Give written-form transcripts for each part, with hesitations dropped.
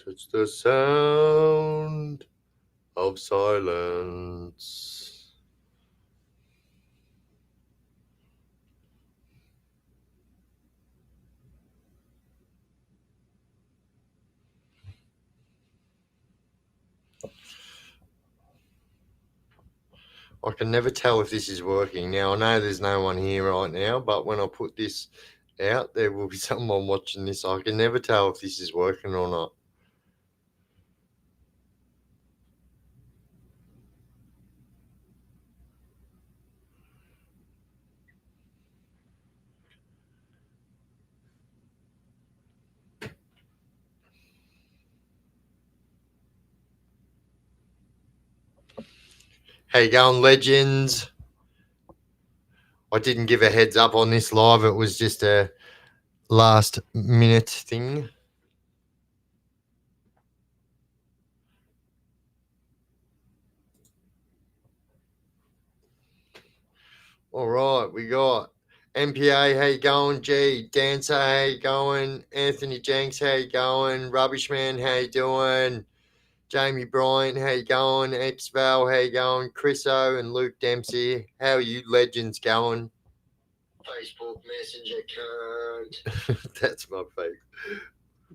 It's the sound of silence. I can never tell if this is working. Now, I know there's no one here right now, but when I put this out, there will be someone watching this. I can never tell if this is working or not. How you going, legends? I didn't give a heads up on this live. It was just a last minute thing. All right, we got MPA, how you going? G, Dancer, how you going? Anthony Jenks, how you going? Rubbishman, how you doing? Jamie Bryant, how you going? X-Val, how you going? Chris O and Luke Dempsey, how are you legends going? Facebook Messenger card. That's my fake.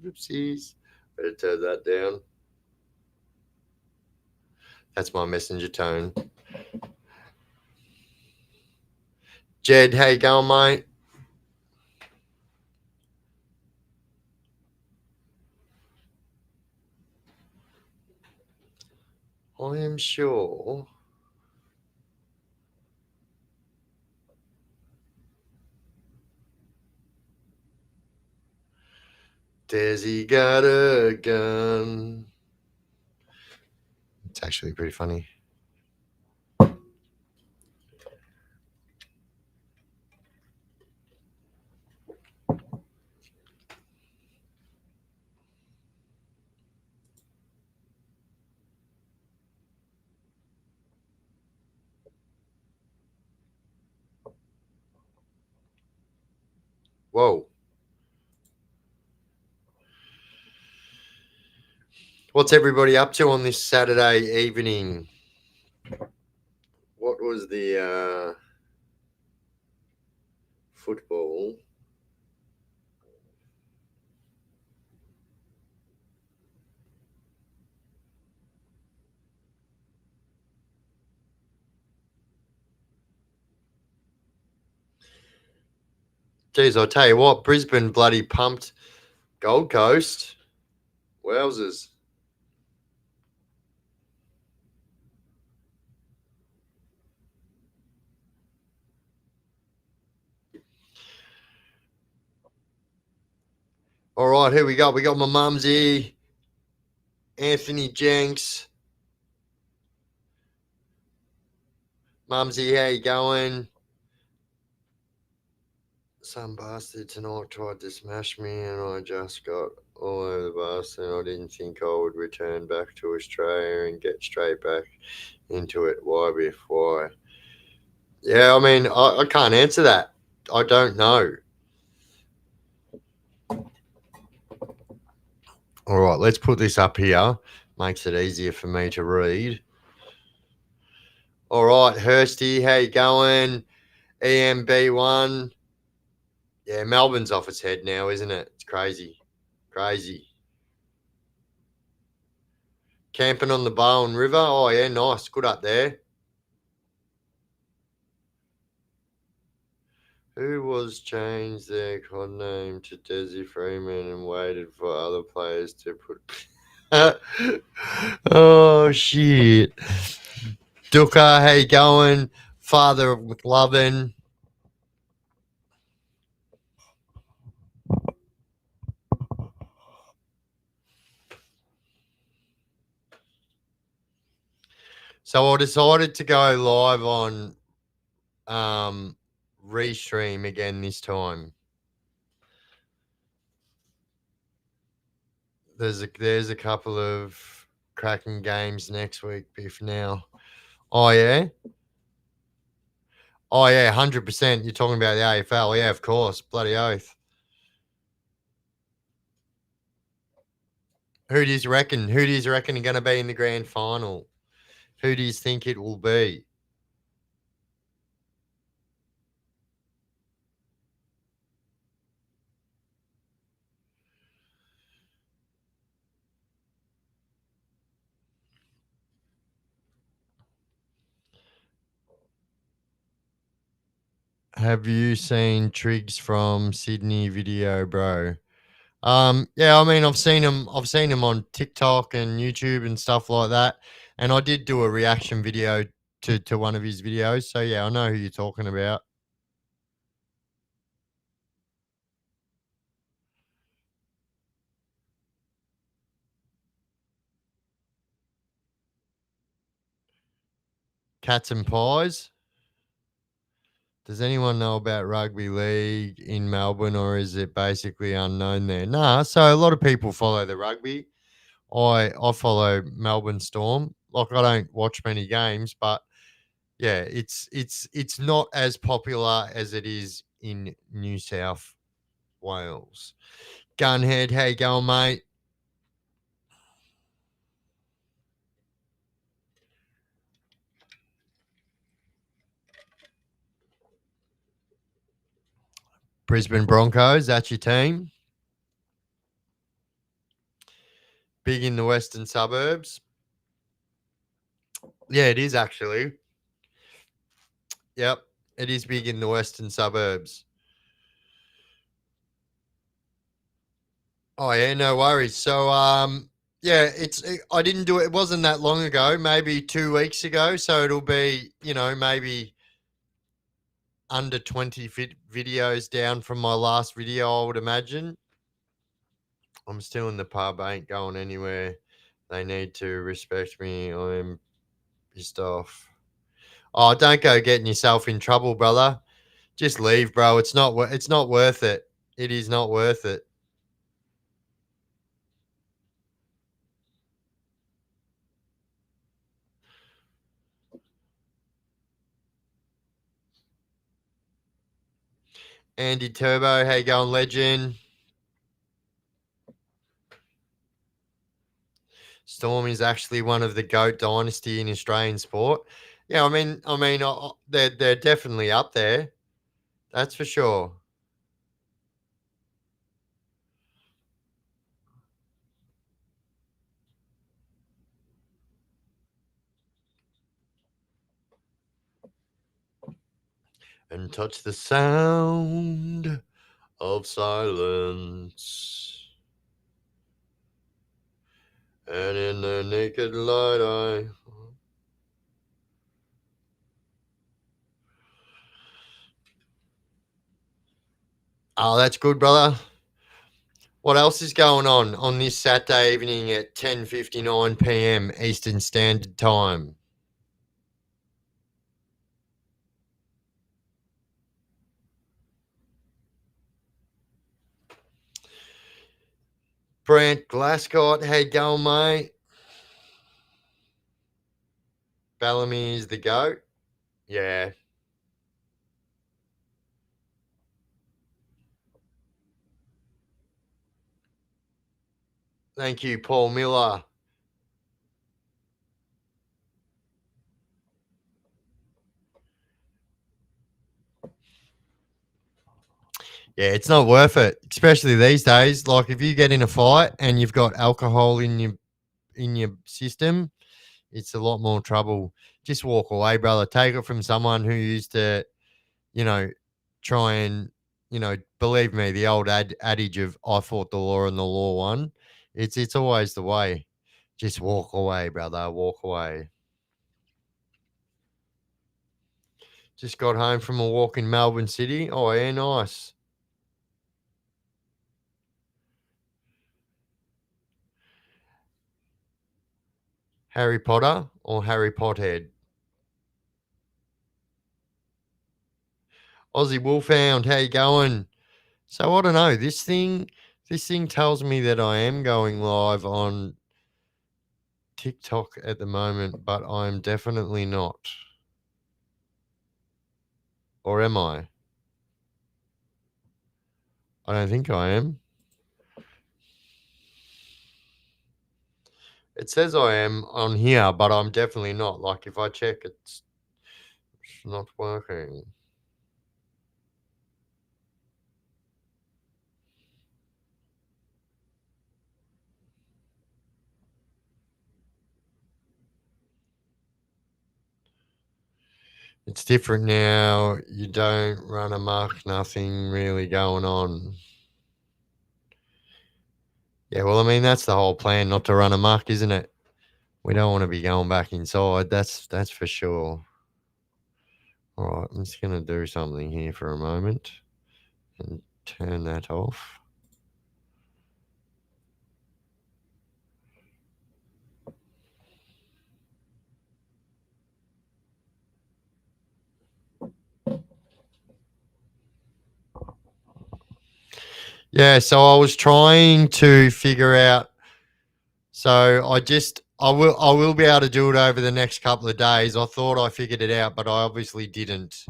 Oopsies. Better turn that down. That's my messenger tone. Jed, how you going, mate? I am sure. Desi got a gun. It's actually pretty funny. Whoa. What's everybody up to on this Saturday evening? What was the football? Geez, I'll tell you what, Brisbane bloody pumped Gold Coast. Wowzers. All right, here we go. We got my mumsy, Anthony Jenks. Mumsy, how you going? Some bastard tonight tried to smash me and I just got all over the bus and I didn't think I would return back to Australia and get straight back into it. Why, Biff? Why? Yeah, I mean, I can't answer that. I don't know. All right, let's put this up here. Makes it easier for me to read. All right, Hursty, how you going? EMB1. Yeah, Melbourne's off its head now, isn't it? It's crazy. Crazy. Camping on the Barwon River. Oh, yeah, nice. Good up there. Who was changed their code name to Desi Freeman and waited for other players to put. Oh, shit. Dooker, how you going? Father of McLovin. So I decided to go live on Restream again this time. There's a couple of cracking games next week, Biff. Now, oh yeah, 100%. You're talking about the AFL, yeah, of course, bloody oath. Who do you reckon? Who do you reckon are going to be in the grand final? Who do you think it will be? Have you seen Triggs from Sydney video, bro? Yeah, I mean, I've seen him. I've seen him on TikTok and YouTube and stuff like that. And I did do a reaction video to one of his videos. So yeah, I know who you're talking about. Cats and Pies. Does anyone know about rugby league in Melbourne, or is it basically unknown there? Nah. So a lot of people follow the rugby. I follow Melbourne Storm. Like I don't watch many games, but yeah, it's not as popular as it is in New South Wales. Gunhead, how you going, mate? Brisbane Broncos, that's your team. Big in the western suburbs. Yeah, it is actually. Yep, it is big in the western suburbs. Oh yeah, no worries. So yeah, I didn't do it. It wasn't that long ago, maybe 2 weeks ago. So it'll be maybe under 20 videos down from my last video, I would imagine. I'm still in the pub, ain't going anywhere. They need to respect me. I'm pissed off. Oh, don't go getting yourself in trouble, brother. Just leave, bro. It's not worth it. It is not worth it. Andy Turbo, how you going, legend? Storm is actually one of the GOAT dynasty in Australian sport. Yeah, they're definitely up there. That's for sure. And touch the sound of silence. And in the naked light, I. Oh, that's good, brother. What else is going on this Saturday evening at 10:59 p.m. Eastern Standard Time? Brant Glascott, how you going, mate? Bellamy is the GOAT. Yeah. Thank you, Paul Miller. Yeah, it's not worth it, especially these days. Like if you get in a fight and you've got alcohol in your system, it's a lot more trouble. Just walk away, brother. Take it from someone who used to, you know, try and, believe me, the old adage of "I fought the law and the law won." It's always the way. Just walk away, brother. Walk away. Just got home from a walk in Melbourne City. Oh yeah, nice. Harry Potter or Harry Pothead? Aussie Wolfhound, how you going? So I don't know. This thing tells me that I am going live on TikTok at the moment, but I'm definitely not. Or am I? I don't think I am. It says I am on here, but I'm definitely not. Like if I check, it's not working. It's different now. You don't run amok, nothing really going on. Yeah, well, I mean, that's the whole plan, not to run amok, isn't it? We don't want to be going back inside. That's for sure. All right, I'm just gonna do something here for a moment and turn that off. Yeah, so I was trying to figure out. So I will be able to do it over the next couple of days. I thought I figured it out, but I obviously didn't.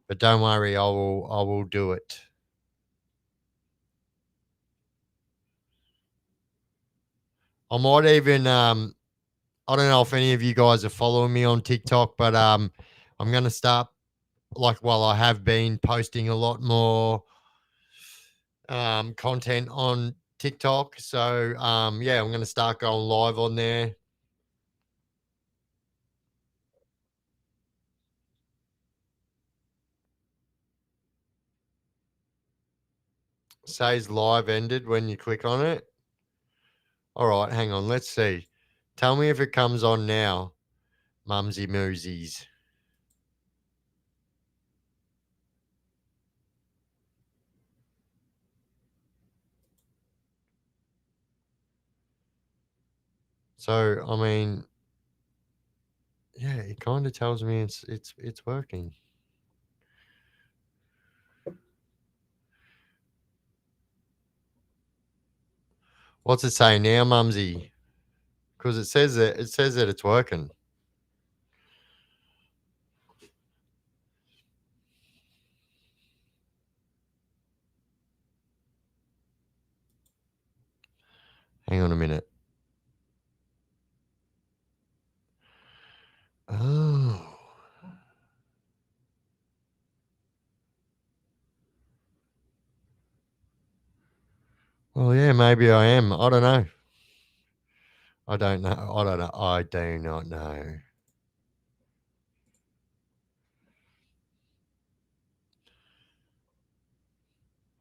But don't worry, I will do it. I might even I don't know if any of you guys are following me on TikTok, but I'm gonna start I have been posting a lot more content on TikTok. So yeah, I'm gonna start going live on there. Says live ended when you click on it. All right, hang on, let's see. Tell me if it comes on now, Mumsy Moosies. So I mean, yeah, it kind of tells me it's working. What's it say now, Mumsy? Because it says that it's working. Hang on a minute. Oh. Well, yeah, maybe I am. I don't know. I don't know. I don't know. I do not know.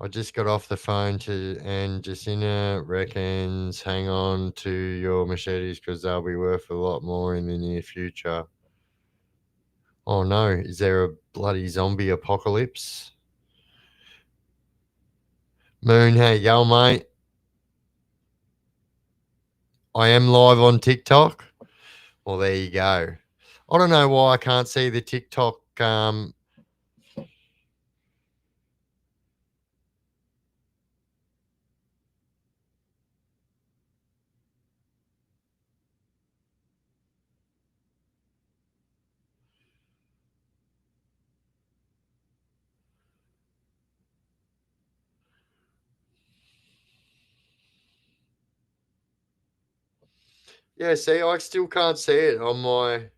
I just got off the phone and Jacinta reckons hang on to your machetes because they'll be worth a lot more in the near future. Oh no, is there a bloody zombie apocalypse? Moon, how you going, mate? I am live on TikTok. Well, there you go. I don't know why I can't see the TikTok. Yeah, see, I still can't see it on my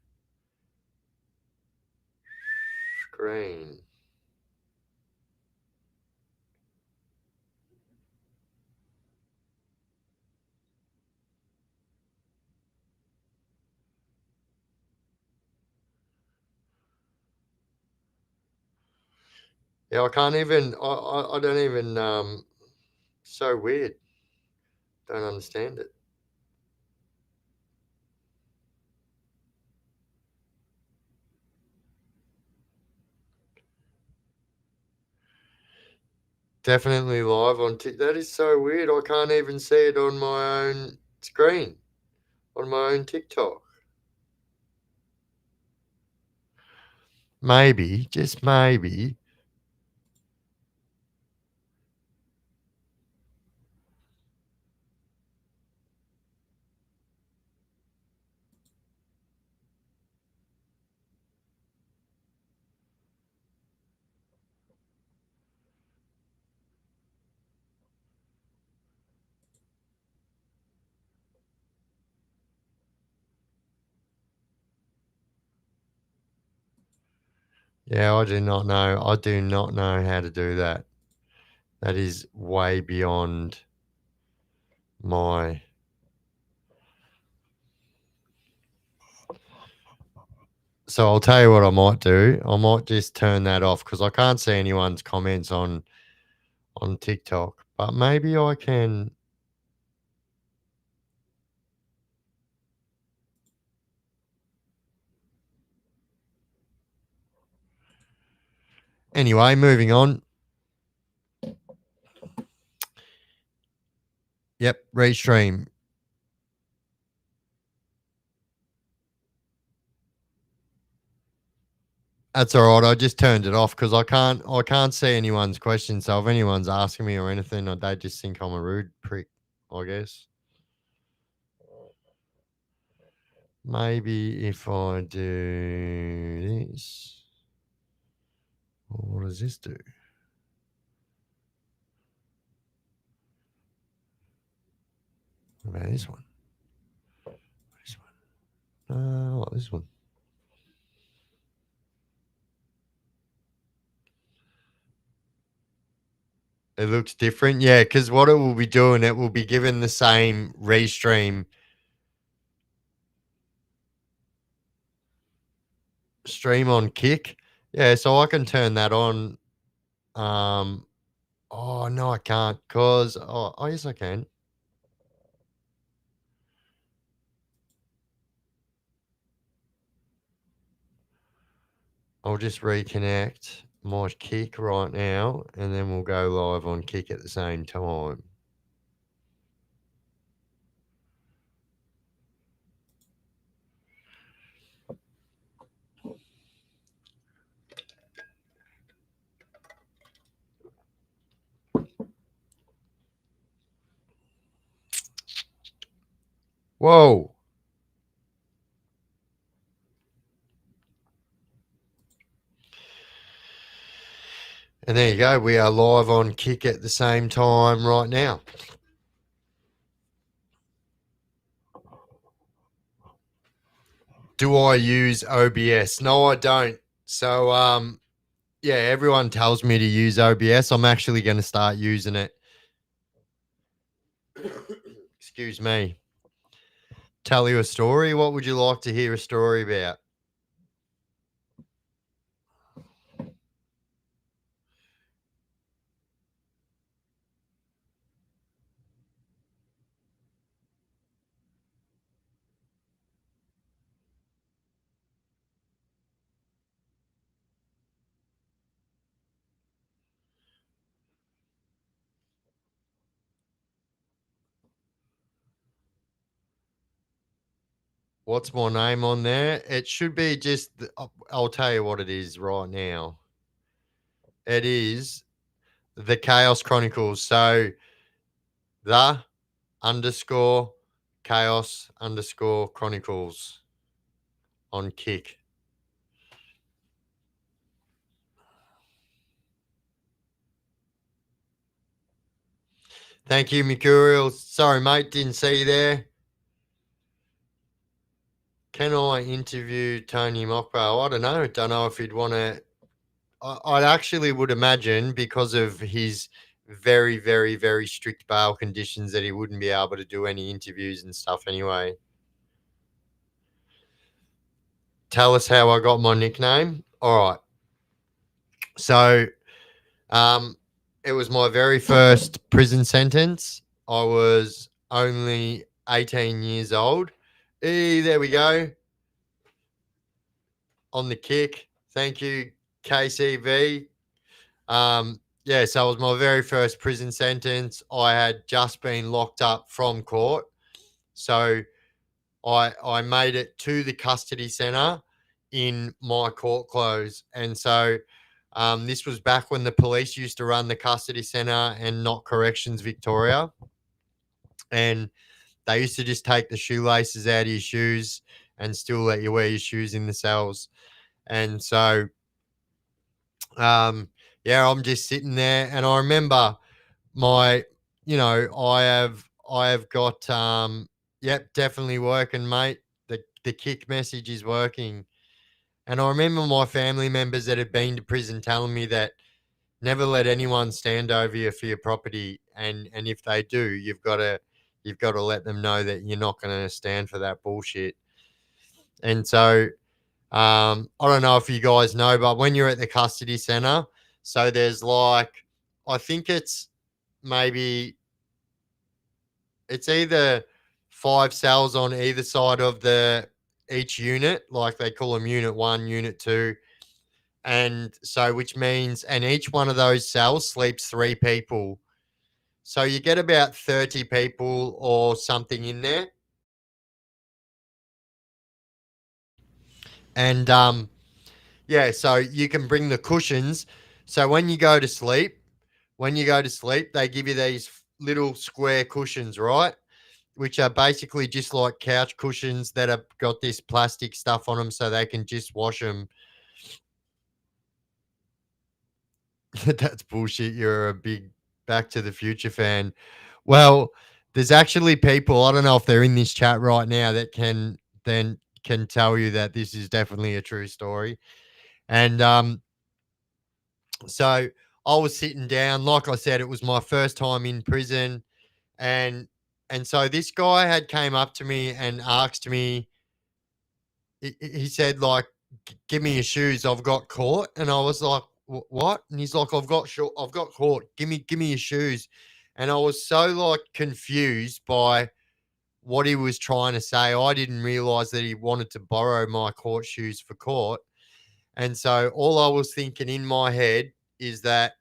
screen. Yeah, I can't even. I don't even. So weird. Don't understand it. Definitely live on TikTok. That is so weird. I can't even see it on my own screen, on my own TikTok. Maybe, just maybe. Yeah, I do not know. I do not know how to do that. That is way beyond my. So I'll tell you what I might do. I might just turn that off because I can't see anyone's comments on TikTok. But maybe I can. Anyway, moving on. Yep, restream. That's all right. I just turned it off because I can't see anyone's questions. So if anyone's asking me or anything, they just think I'm a rude prick. I guess. Maybe if I do this, what does this do? What about this one? This one. I like this one. It looks different. Yeah, because what it will be doing, it will be given the same restream stream on Kick. Yeah, so I can turn that on. Um, oh no, I can't. Cause oh yes, I can. I'll just reconnect my Kick right now, and then we'll go live on Kick at the same time. Whoa! And there you go. We are live on Kick at the same time right now. Do I use OBS? No, I don't. So, yeah, everyone tells me to use OBS. I'm actually going to start using it. Excuse me. Tell you a story. What would you like to hear a story about? What's my name on there? It should be just, I'll tell you what it is right now. It is the Chaos Chronicles. So the underscore chaos underscore chronicles on Kick. Thank you, Mercurial. Sorry, mate, didn't see you there. Can I interview Tony Mockbell? I don't know. Don't know if he'd want to. I actually would imagine because of his very, very, very strict bail conditions that he wouldn't be able to do any interviews and stuff anyway. Tell us how I got my nickname. All right. So, um, it was my very first prison sentence. I was only 18 years old. There we go. On the Kick. Thank you, KCV. Yeah, so it was my very first prison sentence. I had just been locked up from court. So I made it to the custody center in my court clothes. And so this was back when the police used to run the custody center and not Corrections Victoria. And they used to just take the shoelaces out of your shoes and still let you wear your shoes in the cells. And so, yeah, I'm just sitting there, and I remember my, I have got, yep, definitely working, mate. The Kick message is working, And I remember my family members that had been to prison telling me that never let anyone stand over you for your property, and if they do, you've got to let them know that you're not going to stand for that bullshit. And so I don't know if you guys know, but when you're at the custody center, so there's like, I think maybe it's either 5 cells on either side of the each unit, like they call them unit 1, unit 2. And so, which means, and each one of those cells sleeps 3 people. So you get about 30 people or something in there. And yeah, so you can bring the cushions. So when you go to sleep, they give you these little square cushions, right? Which are basically just like couch cushions that have got this plastic stuff on them so they can just wash them. That's bullshit. You're a big Back to the Future fan. Well, there's actually people, I don't know if they're in this chat right now, that can tell you that this is definitely a true story. And so I was sitting down, like I said, it was my first time in prison, and so this guy had came up to me and asked me. He said like, Give me your shoes. I've got caught." And I was like, What?" And he's like, I've got caught. Give me your shoes." And I was so like confused by what he was trying to say. I didn't realize that he wanted to borrow my court shoes for court. And so all I was thinking in my head is that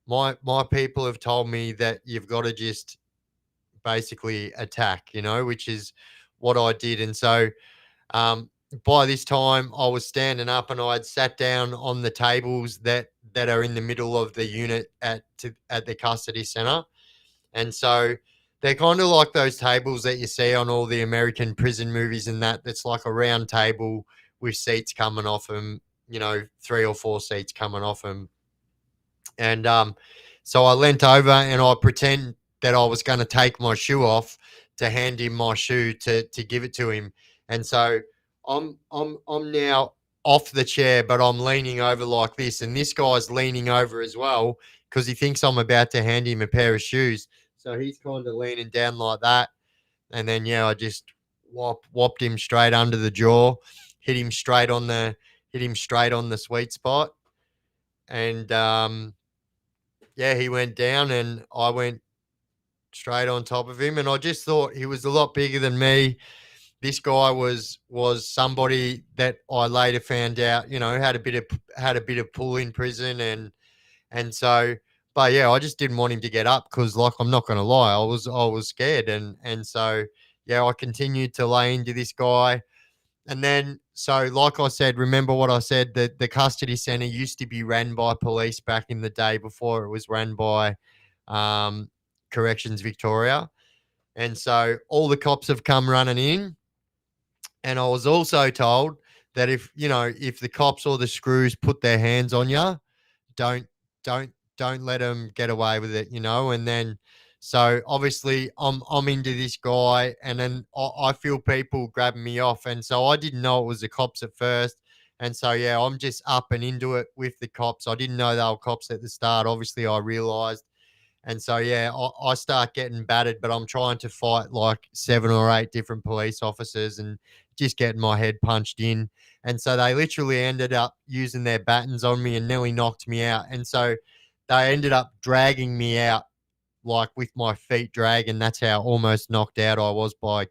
my people have told me that you've got to just basically attack, which is what I did. And so um, by this time, I was standing up and I had sat down on the tables that are in the middle of the unit at the custody center. And so they're kind of like those tables that you see on all the American prison movies and that's like a round table with seats coming off them, 3 or 4 seats coming off them. And so I leant over and I pretend that I was going to take my shoe off to hand him my shoe to give it to him. And so I'm now off the chair, but I'm leaning over like this, and this guy's leaning over as well because he thinks I'm about to hand him a pair of shoes. So he's kind of leaning down like that, and then I just whopped him straight under the jaw, hit him straight on the sweet spot, and yeah, he went down and I went straight on top of him. And I just thought he was a lot bigger than me. This guy was somebody that I later found out, had a bit of pull in prison, and so, but yeah, I just didn't want him to get up because, like, I'm not going to lie, I was scared, and so yeah, I continued to lay into this guy. And then, so like I said, remember what I said, that the custody center used to be ran by police back in the day before it was ran by um, Corrections Victoria. And so all the cops have come running in. And I was also told that if the cops or the screws put their hands on you, don't don't let them get away with it, and then so obviously I'm into this guy, and then I feel people grabbing me off, and so I didn't know it was the cops at first. And so yeah, I'm just up and into it with the cops. I didn't know they were cops at the start. Obviously I realized. And so yeah, I start getting battered, but I'm trying to fight like 7 or 8 different police officers and just getting my head punched in. And so they literally ended up using their batons on me and nearly knocked me out. And so they ended up dragging me out, like with my feet dragging. That's how almost knocked out I was by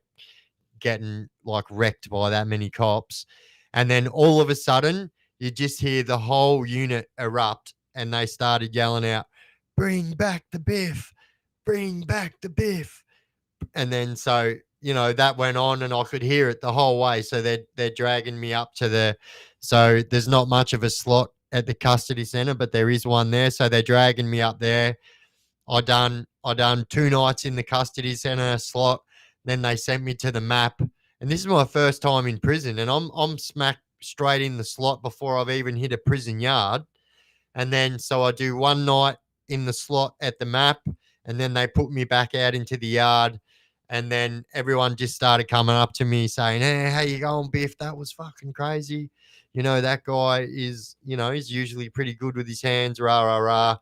getting like wrecked by that many cops. And then all of a sudden, you just hear the whole unit erupt and they started yelling out, "Bring back the Biff, bring back the Biff." And then so, that went on and I could hear it the whole way. So they're dragging me up to so there's not much of a slot at the custody center, but there is one there. So they're dragging me up there. I done 2 nights in the custody center slot. Then they sent me to the map. And this is my first time in prison. And I'm smacked straight in the slot before I've even hit a prison yard. And then so I do 1 night in the slot at the map, and then they put me back out into the yard. And then everyone just started coming up to me saying, "Hey, how you going, Biff? That was fucking crazy." that guy is, he's usually pretty good with his hands, rah, rah, rah.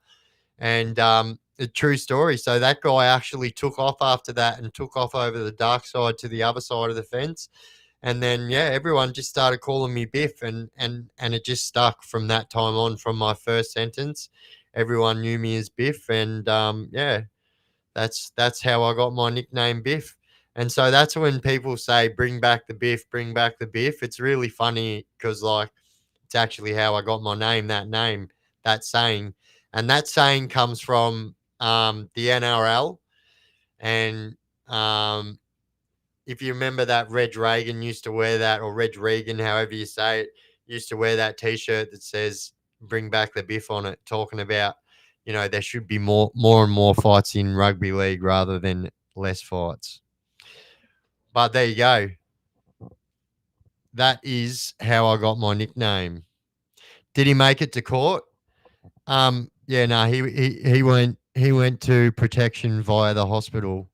And a true story. So that guy actually took off after that and took off over the dark side to the other side of the fence. And then, yeah, everyone just started calling me Biff, and it just stuck from that time on. From my first sentence, everyone knew me as Biff, and yeah, that's how I got my nickname Biff. And so that's when people say, "Bring back the Biff, bring back the Biff." It's really funny because like it's actually how I got my name. That name, that saying, and that saying comes from the NRL. And if you remember that, Reg Reagan used to wear that, or Reg Regan, however you say it, used to wear that T-shirt that says "Bring back the Biff" on it, talking about there should be more and more fights in rugby league rather than less fights. But there you go. That is how I got my nickname. Did he make it to court? Yeah, no, he went to protection via the hospital.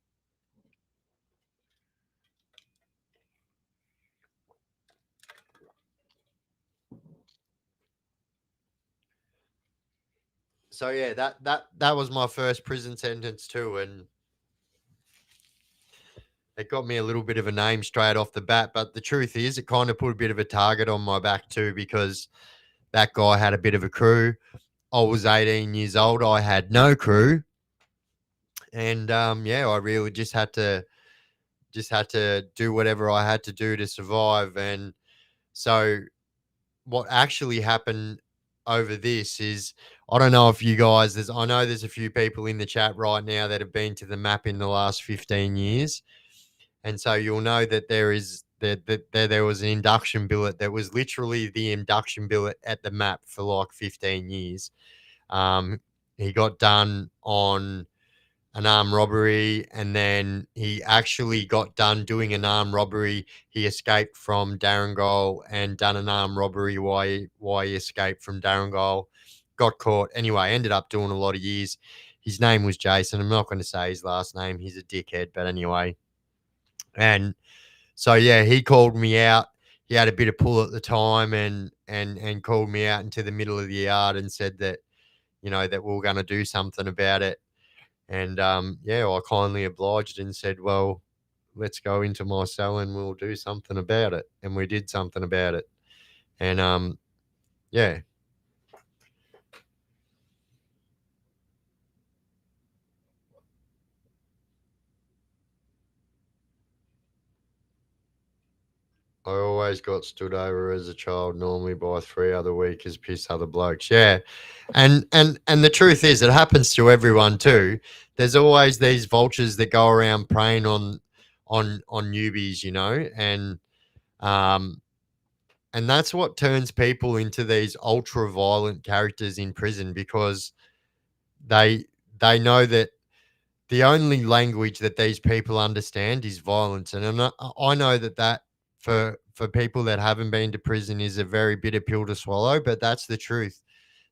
So yeah, that was my first prison sentence too, and it got me a little bit of a name straight off the bat. But the truth is, it kind of put a bit of a target on my back too, because that guy had a bit of a crew. I was 18 years old. I had no crew, and yeah, I really just had to do whatever I had to do to survive. And so, what actually happened over this is, I don't know if you guys, I know there's a few people in the chat right now that have been to the map in the last 15 years. And so you'll know that there was an induction billet that was literally the induction billet at the map for like 15 years. He got done on an armed robbery, and then he actually got done doing an armed robbery. He escaped from Darringale and done an armed robbery while he escaped from Darringale. Got caught. Anyway, ended up doing a lot of years. His name was Jason. I'm not going to say his last name. He's a dickhead. But anyway. And so, yeah, he called me out. He had a bit of pull at the time, and called me out into the middle of the yard and said that, that we were going to do something about it. And yeah, I kindly obliged and said, well, let's go into my cell and we'll do something about it. And we did something about it. And yeah. I always got stood over as a child, normally by three other weak as piss other blokes. Yeah. And the truth is, it happens to everyone too. There's always these vultures that go around preying on newbies, um and that's what turns people into these ultra violent characters in prison, because they they know that the only language that these people understand is violence. And I know that for people that haven't been to prison is a very bitter pill to swallow, but that's the truth.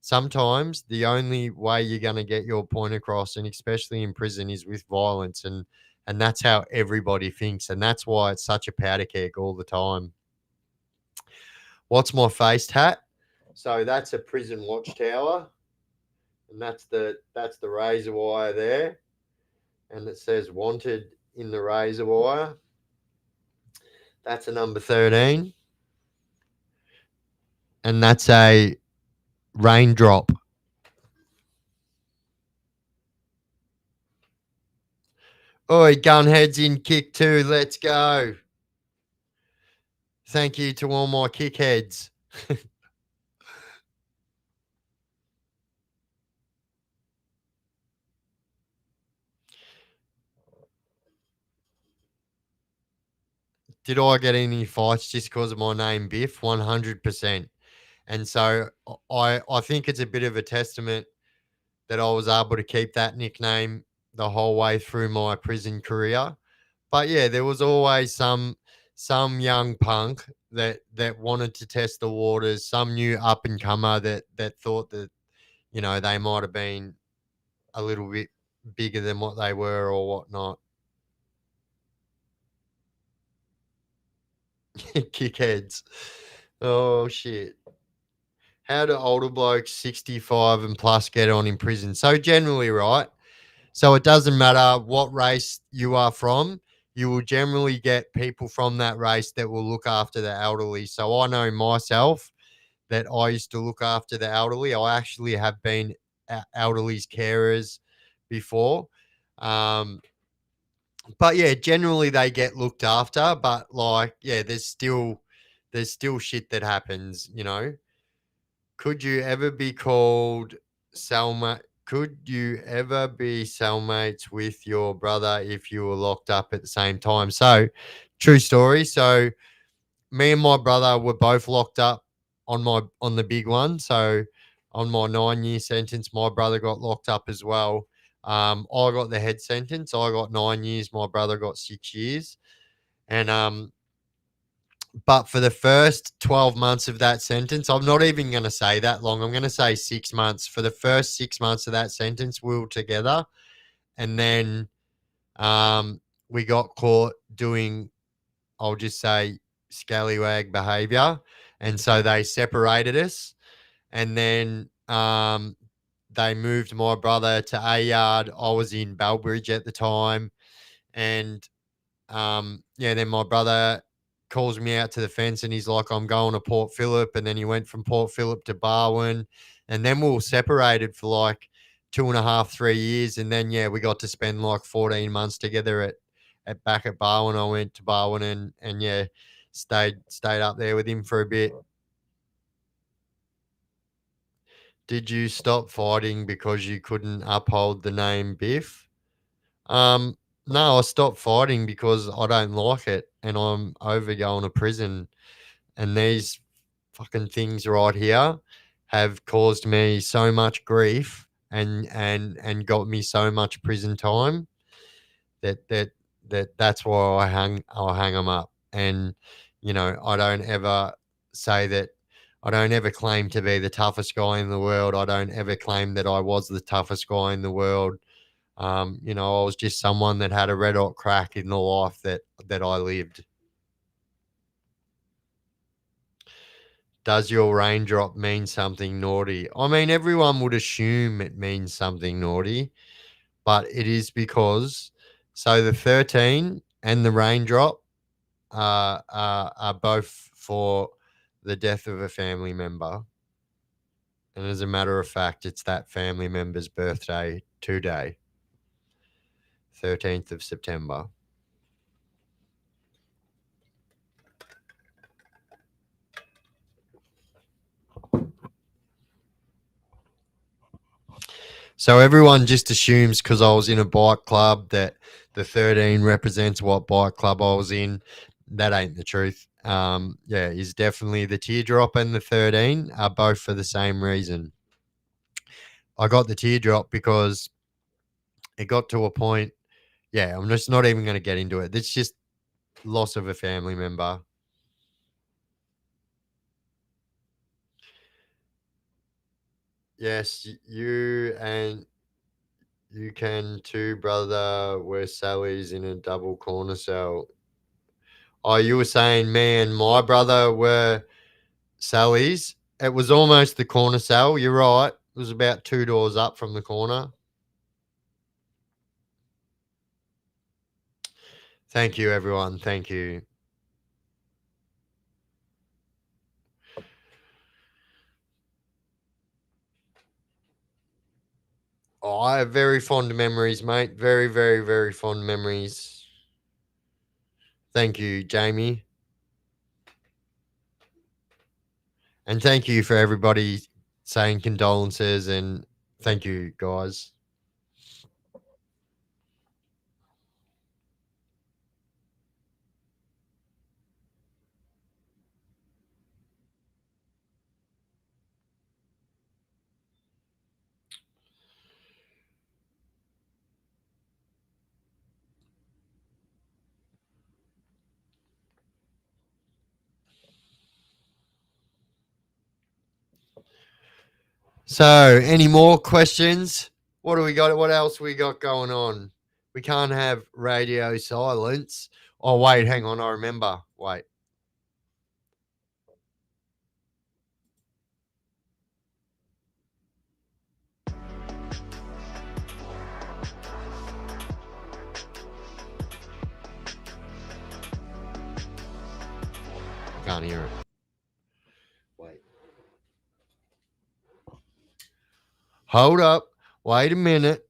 Sometimes the only way you're going to get your point across, and especially in prison, is with violence. And that's how everybody thinks, and that's why it's such a powder keg all the time. What's my face tat? So that's a prison watchtower, and that's the razor wire there, and it says "wanted" in the razor wire. That's a number 13, and that's a raindrop. Oi, gunheads in kick 2. Let's go. Thank you to all my kickheads. Did I get any fights just because of my name, Biff? 100%. And so I think it's a bit of a testament that I was able to keep that nickname the whole way through my prison career. But yeah, there was always some young punk that wanted to test the waters, some new up and comer that thought that they might have been a little bit bigger than what they were or whatnot. Kickheads. Oh shit. How do older blokes 65 and plus get on in prison? So generally, right? So it doesn't matter what race you are from, you will generally get people from that race that will look after the elderly. So I know myself that I used to look after the elderly. I actually have been elderly's carers before. Um, but yeah, generally they get looked after, but like, yeah, there's still shit that happens, you know. Could you ever be called cellmate? Could you ever be cellmates with your brother if you were locked up at the same time? So, true story. So, me and my brother were both locked up on the big one. So, on my 9 year sentence, my brother got locked up as well. I got the head sentence. I got 9 years. My brother got 6 years. And but for the first 12 months of that sentence, I'm not even going to say that long. I'm going to say 6 months. For the first 6 months of that sentence, we were together. And then we got caught doing, I'll just say, scallywag behavior. And so they separated us. And then they moved my brother to A Yard. I was in Bellbridge at the time. And yeah, then my brother calls me out to the fence and he's like, I'm going to Port Phillip. And then he went from Port Phillip to Barwon. And then we were separated for like 2.5, 3 years. And then, yeah, we got to spend like 14 months together at back at Barwon. I went to Barwon and yeah, stayed up there with him for a bit. Did you stop fighting because you couldn't uphold the name Biff? Um, no, I stopped fighting because I don't like it and I'm over going to prison. And these fucking things right here have caused me so much grief and got me so much prison time that that's why I hang them up. And you know, I don't ever say that I don't ever claim to be the toughest guy in the world. I don't ever claim that I was the toughest guy in the world. You know, I was just someone that had a red hot crack in the life that I lived. Does your raindrop mean something naughty? I mean, everyone would assume it means something naughty, but it is because so the 13 and the raindrop are both for the death of a family member. And as a matter of fact, it's that family member's birthday today, 13th of September. So everyone just assumes because I was in a bike club that the 13 represents what bike club I was in. That ain't the truth. Yeah, is definitely the teardrop and the 13 are both for the same reason. I got the teardrop because it got to a point. Yeah, I'm just not even going to get into it. It's just loss of a family member. Yes, you and you can too, brother. We're Sally's in a double corner cell. Oh, you were saying me and my brother were Sally's. It was almost the corner cell. You're right. It was about 2 doors up from the corner. Thank you, everyone. Thank you. Oh, I have very fond memories, mate. Very, very, very fond memories. Thank you, Jamie. And thank you for everybody saying condolences and thank you, guys. So, any more questions? What do we got? What else we got going on? We can't have radio silence. Oh, wait, hang on. I remember. Wait. can't hear it. Wait. Hold up. Wait a minute.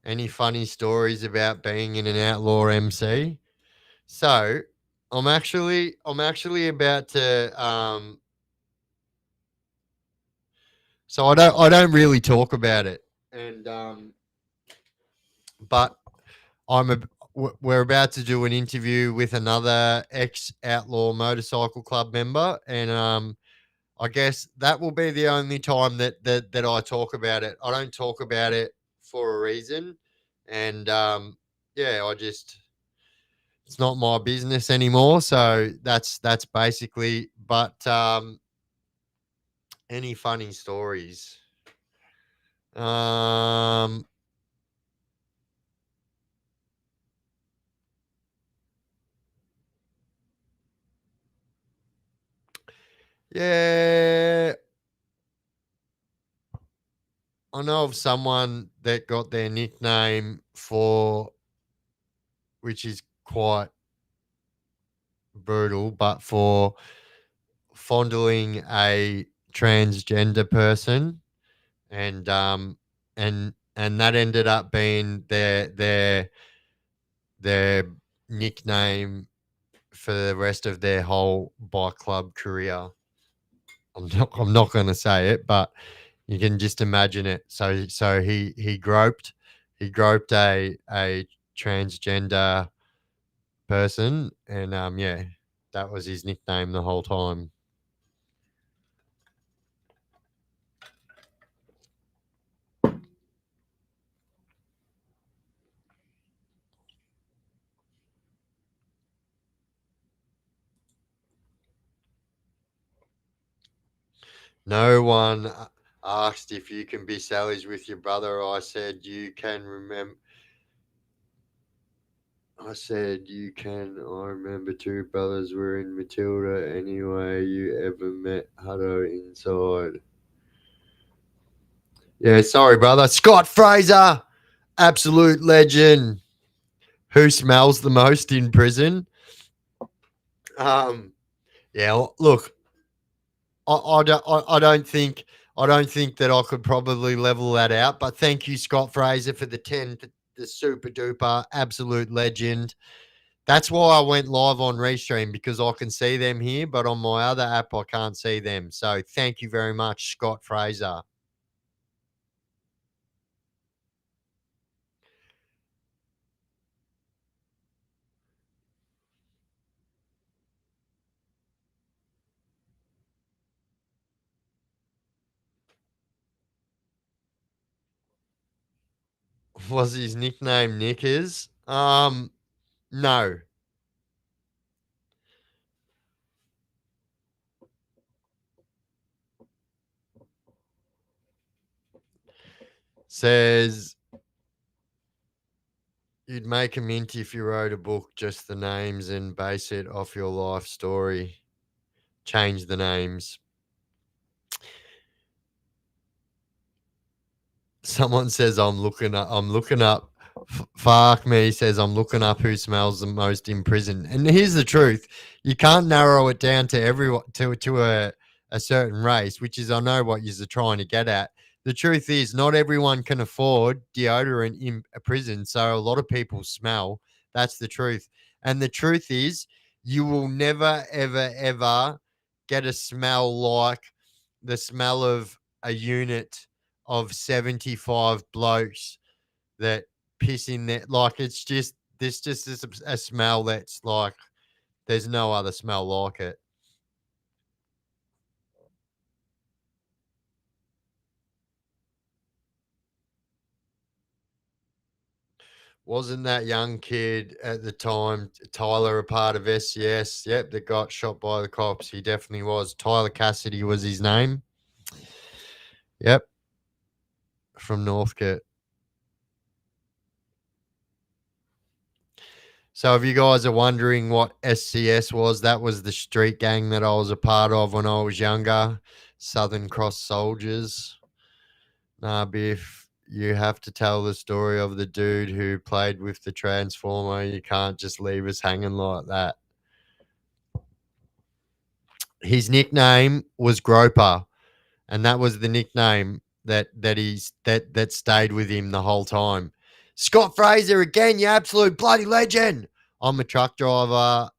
Any funny stories about being in an outlaw MC? So, I'm actually about to so I don't really talk about it. And but we're about to do an interview with another ex outlaw motorcycle club member, and I guess that will be the only time that I talk about it. I don't talk about it for a reason, and yeah, it's not my business anymore. So that's basically. But any funny stories? Um, yeah, I know of someone that got their nickname for, which is quite brutal, but for fondling a transgender person, and and that ended up being their nickname for the rest of their whole bike club career. I'm not going to say it, but you can just imagine it. So he groped a transgender person, and yeah, that was his nickname the whole time. No one asked if you can be Sally's with your brother. I said you can remember. I said you can. I remember two brothers were in Matilda. Anyway, you ever met Hutto inside? Yeah, sorry, brother. Scott Fraser, absolute legend. Who smells the most in prison? Um, yeah. Look, I don't think that I could probably level that out. But thank you, Scott Fraser, for the 10, the super duper absolute legend. That's why I went live on Restream, because I can see them here, but on my other app I can't see them. So thank you very much, Scott Fraser. Was his nickname Knickers? No. Says you'd make a mint if you wrote a book, just the names, and base it off your life story. Change the names. Someone says I'm looking up. Fuck me, says I'm looking up who smells the most in prison. And here's the truth: you can't narrow it down to everyone, to a certain race, which is, I know what you're trying to get at. The truth is, not everyone can afford deodorant in a prison, so a lot of people smell. That's the truth. And the truth is, you will never, ever, ever get a smell like the smell of a unit of 75 blokes that piss in there. Like, it's just, this just is a smell that's like, there's no other smell like it. Wasn't that young kid at the time, Tyler, a part of SCS? Yep, that got shot by the cops. He definitely was. Tyler Cassidy was his name. Yep, from Northcote. So if you guys are wondering what SCS was, that was the street gang that I was a part of when I was younger. Southern Cross Soldiers. Nah, Biff. you have to tell the story of the dude who played with the Transformer. You can't just leave us hanging like that. His nickname was Groper, and that was the nickname that stayed with him the whole time. Scott Fraser again, you absolute bloody legend. I'm a truck driver.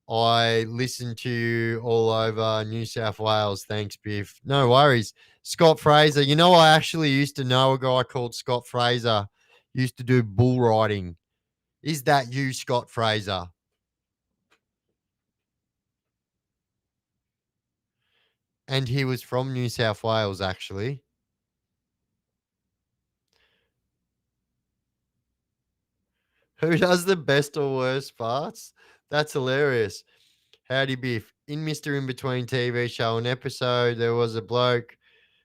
I listen to you all over New South Wales. Thanks, Biff. No worries. Scott Fraser. You know, I actually used to know a guy called Scott Fraser. Used to do bull riding. Is that you, Scott Fraser? And he was from New South Wales, actually. Who does the best or worst parts? That's hilarious. Howdy, Biff. In Mr. In Between TV show and episode, there was a bloke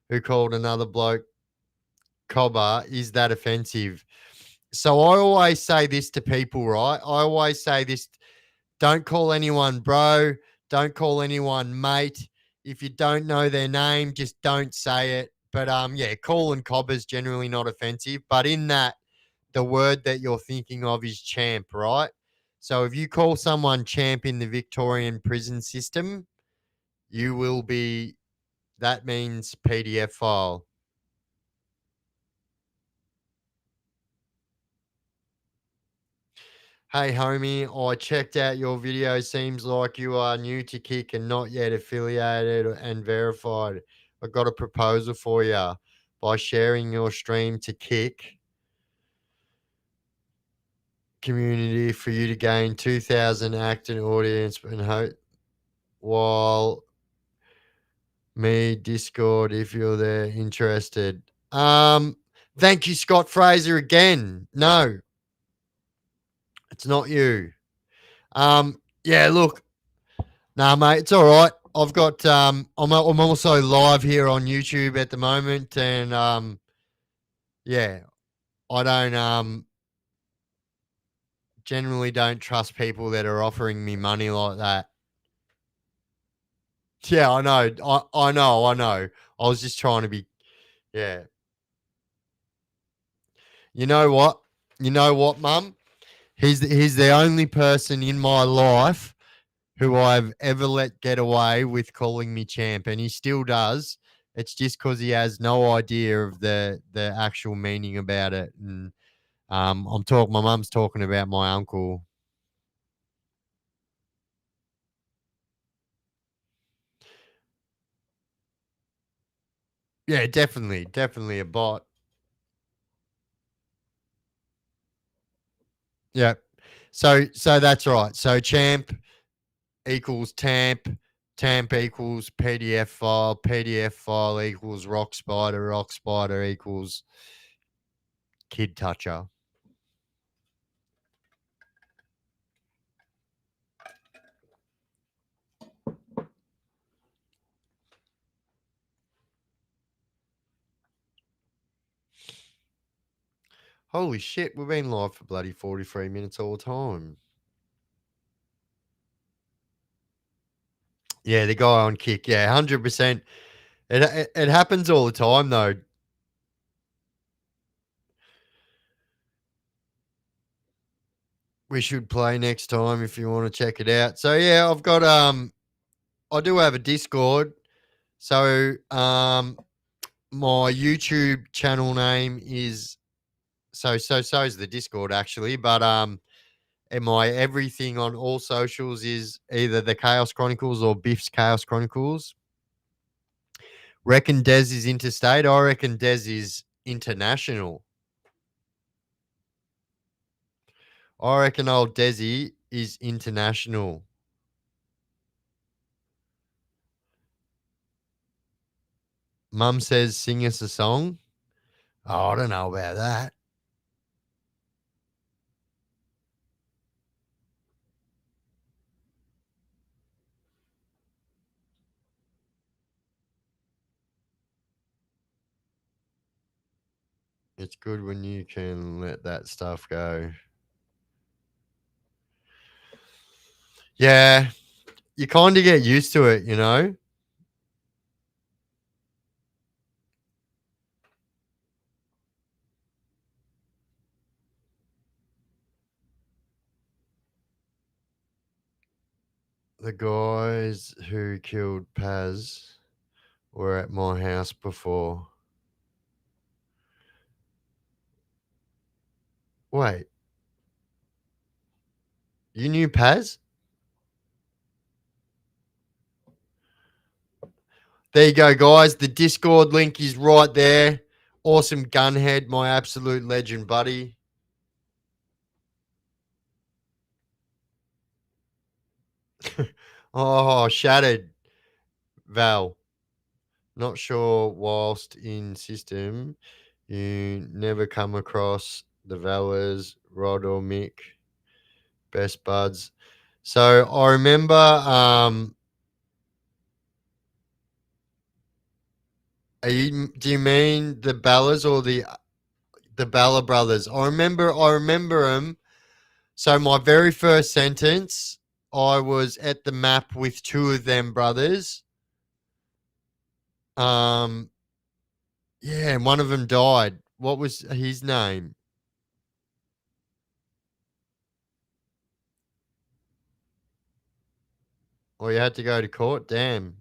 who called another bloke cobber. Is that offensive? So I always say this to people, right? I always say this: don't call anyone bro, don't call anyone mate. If you don't know their name, just don't say it. But yeah, calling cobber's generally not offensive. But in that, the word that you're thinking of is champ, right? So if you call someone champ in the Victorian prison system, you will be, that means PDF file. Hey, homie, I checked out your video. Seems like you are new to Kick and not yet affiliated and verified. I got a proposal for you. By sharing your stream to Kick community for you to gain 2,000 active audience and hope while me Discord if you're there interested. Thank you, Scott Fraser again. No, it's not you. Yeah, look, nah, mate, it's all right. I've got I'm also live here on YouTube at the moment, and yeah, I don't generally don't trust people that are offering me money like that. Yeah, I know, I know. I was just trying to be, yeah. You know what? You know what, Mum? He's the only person in my life who I've ever let get away with calling me champ, and he still does. It's just because he has no idea of the actual meaning about it. And I'm talking. My mum's talking about my uncle. Yeah, definitely a bot. Yeah. So that's right. So champ equals tamp, tamp equals PDF file equals rock spider equals kid toucher. Holy shit, we've been live for bloody 43 minutes all the time. Yeah, the guy on Kick. Yeah, 100%. It happens all the time, though. We should play next time if you want to check it out. So yeah, I've got I do have a Discord. So my YouTube channel name is so is the Discord actually, but and my everything on all socials is either the Chaos Chronicles or Biff's Chaos Chronicles. Reckon Des is interstate. I reckon Des is international. I reckon old Desi is international. Mum says, sing us a song. Oh, I don't know about that. It's good when you can let that stuff go. Yeah, you kind of get used to it, you know? The guys who killed Paz were at my house before. Wait, you knew Paz? There you go, guys. The Discord link is right there. Awesome Gunhead, my absolute legend buddy. Oh, shattered. Val. Not sure whilst in system you never come across the Valers, Rod or Mick, best buds. So I remember do you mean the Ballas or the Balla brothers? I remember them. So my very first sentence, I was at the map with two of them brothers. Um yeah, and one of them died. What was his name? Or you had to go to court? Damn.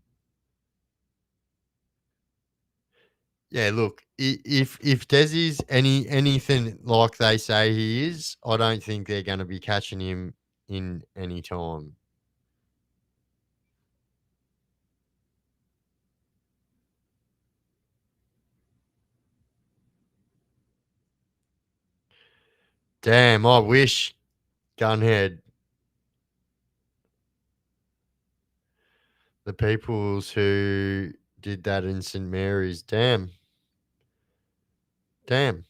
Yeah, look, if Desi's anything like they say he is, I don't think they're going to be catching him in any time. Damn, I wish Gunhead, the peoples who did that in St Mary's. Damn, damn.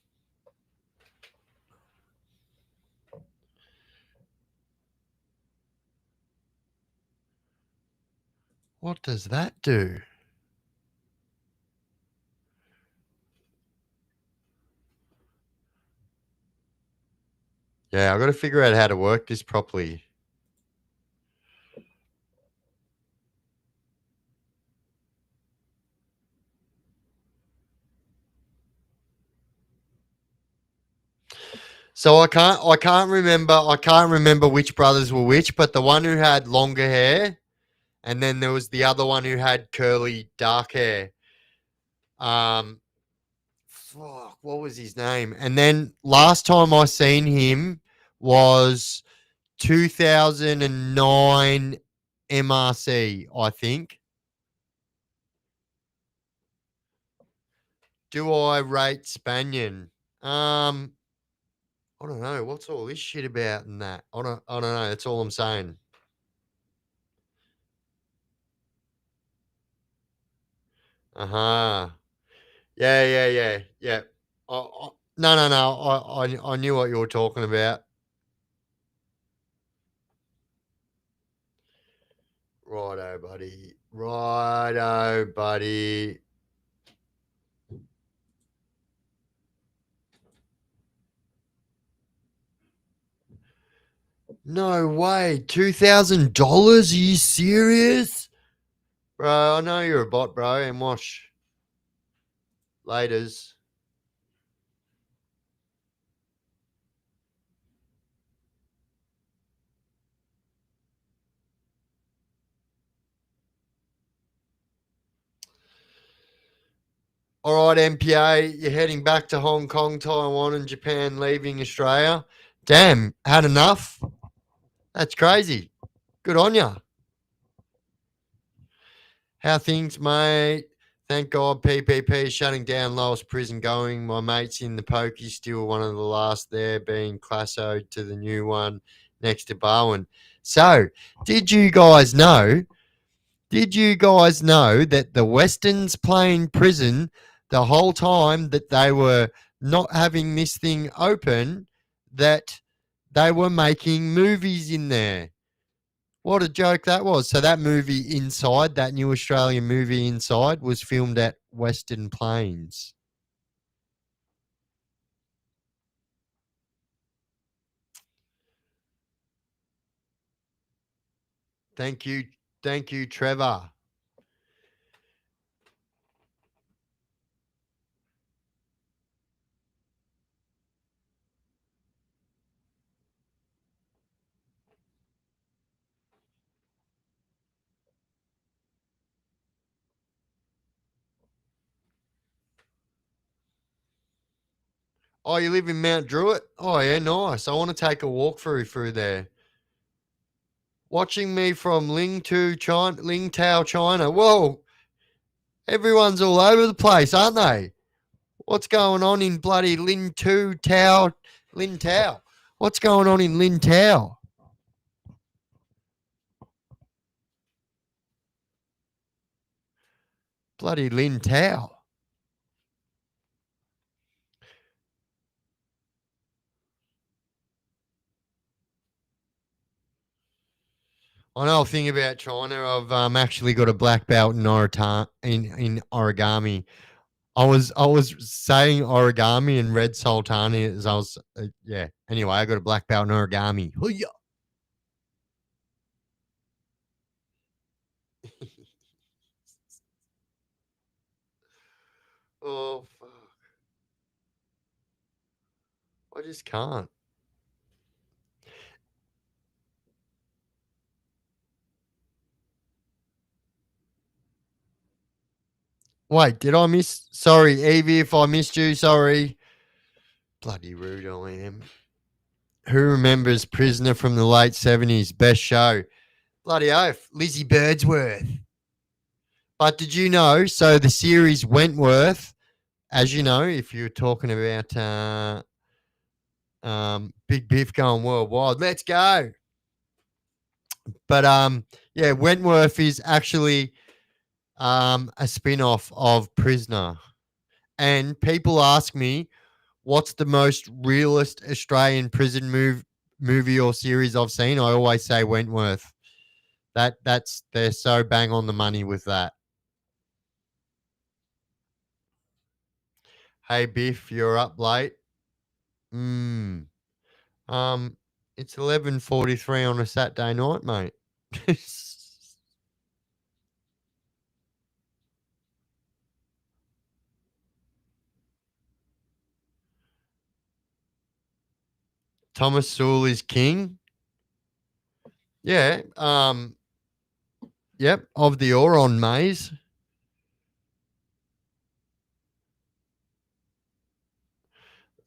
What does that do? Yeah, I got to figure out how to work this properly. So I can't remember which brothers were which, but the one who had longer hair, and then there was the other one who had curly dark hair. Um, fuck, what was his name? And then last time I seen him was 2009 MRC, I think. Do I rate Spanion? Um, I don't know. What's all this shit about and that? I don't know. That's all I'm saying. Uh-huh. Yeah. No, no, no. I knew what you were talking about. Righto, buddy. Righto, buddy. No way. $2,000? Are you serious? Bro, I know you're a bot, bro. And wash. Laters. All right, MPA. You're heading back to Hong Kong, Taiwan, and Japan, leaving Australia. Damn, had enough? That's crazy. Good on ya. How things, mate? Thank God PPP shutting down lowest prison going. My mates in the pokey still one of the last there, being classoed to the new one next to Barwon. So, did you guys know? Did you guys know that the Western's Plain prison, the whole time that they were not having this thing open, that they were making movies in there? What a joke that was. So that movie Inside, that new Australian movie Inside, was filmed at Western Plains. Thank you. Thank you, Trevor. Oh, you live in Mount Druitt? Oh, yeah, nice. I want to take a walk through there. Watching me from Lingtao, China. Whoa, everyone's all over the place, aren't they? What's going on in bloody Lintao? What's going on in Lintao? Bloody Lintao. I know a thing about China. I've actually got a black belt in origami. I was saying origami and red sultani as I was yeah. Anyway, I got a black belt in origami. Hoo-yah. Oh fuck! I just can't. Wait, did I miss? Sorry, Evie, if I missed you, sorry. Bloody rude I am. Who remembers Prisoner from the late 70s? Best show. Bloody oath. Lizzie Birdsworth. But did you know? So the series Wentworth, as you know, if you're talking about Big Biff going worldwide, let's go. But yeah, Wentworth is actually a spin off of Prisoner. And people ask me, what's the most realist Australian prison movie or series I've seen? I always say Wentworth. That's they're so bang on the money with that. Hey Biff, you're up late. Hmm. Um, it's 11:43 on a Saturday night, mate. Thomas Sewell is king. Yeah. Yep. Of the Oron maze.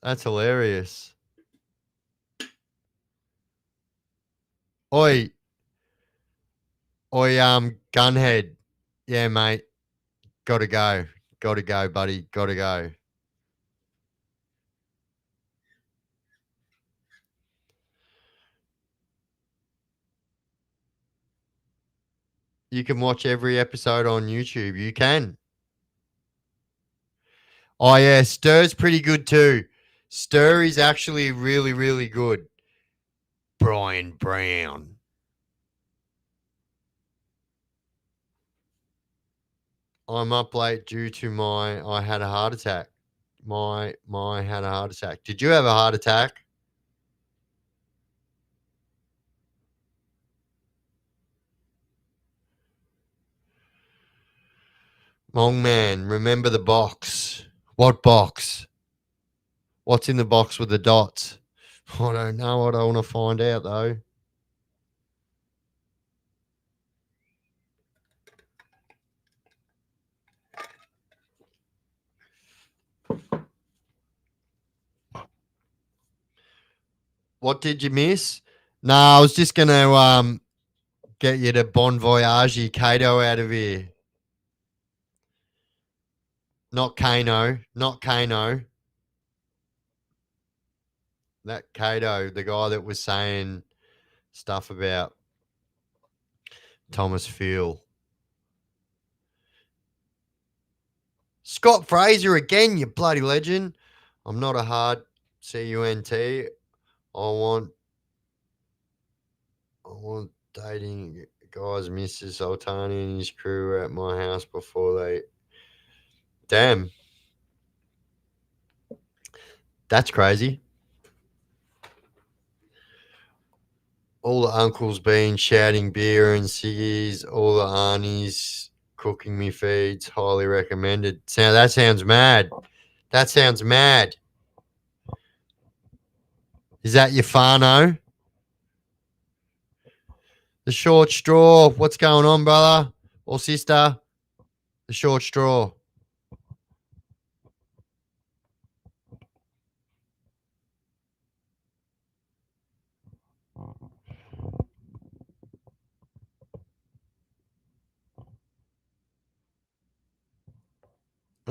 That's hilarious. Oi, oi, gunhead. Yeah, mate. Gotta go. Gotta go, buddy. Gotta go. You can watch every episode on YouTube. You can. Oh yeah, Stir's pretty good too. Stir is actually really, really good. Brian Brown. I'm up late due to my I had a heart attack. My had a heart attack. Did you have a heart attack? Long man, remember the box. What box? What's in the box with the dots? I don't know. I don't want to find out though. What did you miss? No, I was just gonna get you to Bon Voyage Kato out of here. Not Kano. Not Kano. That Kato, the guy that was saying stuff about Thomas Field. Scott Fraser again, you bloody legend. I'm not a hard CUNT. I want dating guys, Mr. Sultani and his crew were at my house before they. Damn, that's crazy. All the uncles been shouting beer and ciggies. All the aunties cooking me feeds. Highly recommended. That sounds mad. That sounds mad. Is that your Fano? The short straw. What's going on, brother or sister? The short straw.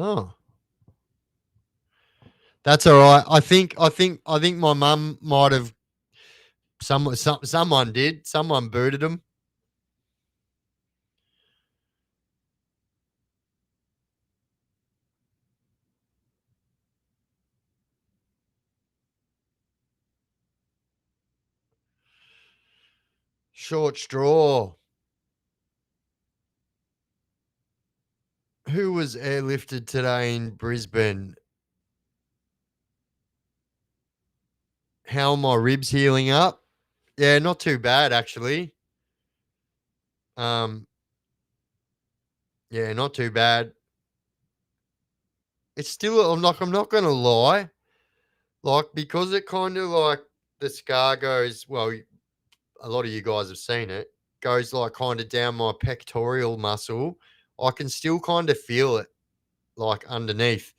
Oh, that's all right. I think my mum might have someone did. Someone booted him. Short straw. Who was airlifted today in Brisbane? How are my ribs healing up? Yeah, not too bad actually. Um, yeah, not too bad. It's still I'm not gonna lie, like because it kind of like the scar goes. Well, a lot of you guys have seen it. Goes like kind of down my pectoral muscle. I can still kind of feel it like underneath.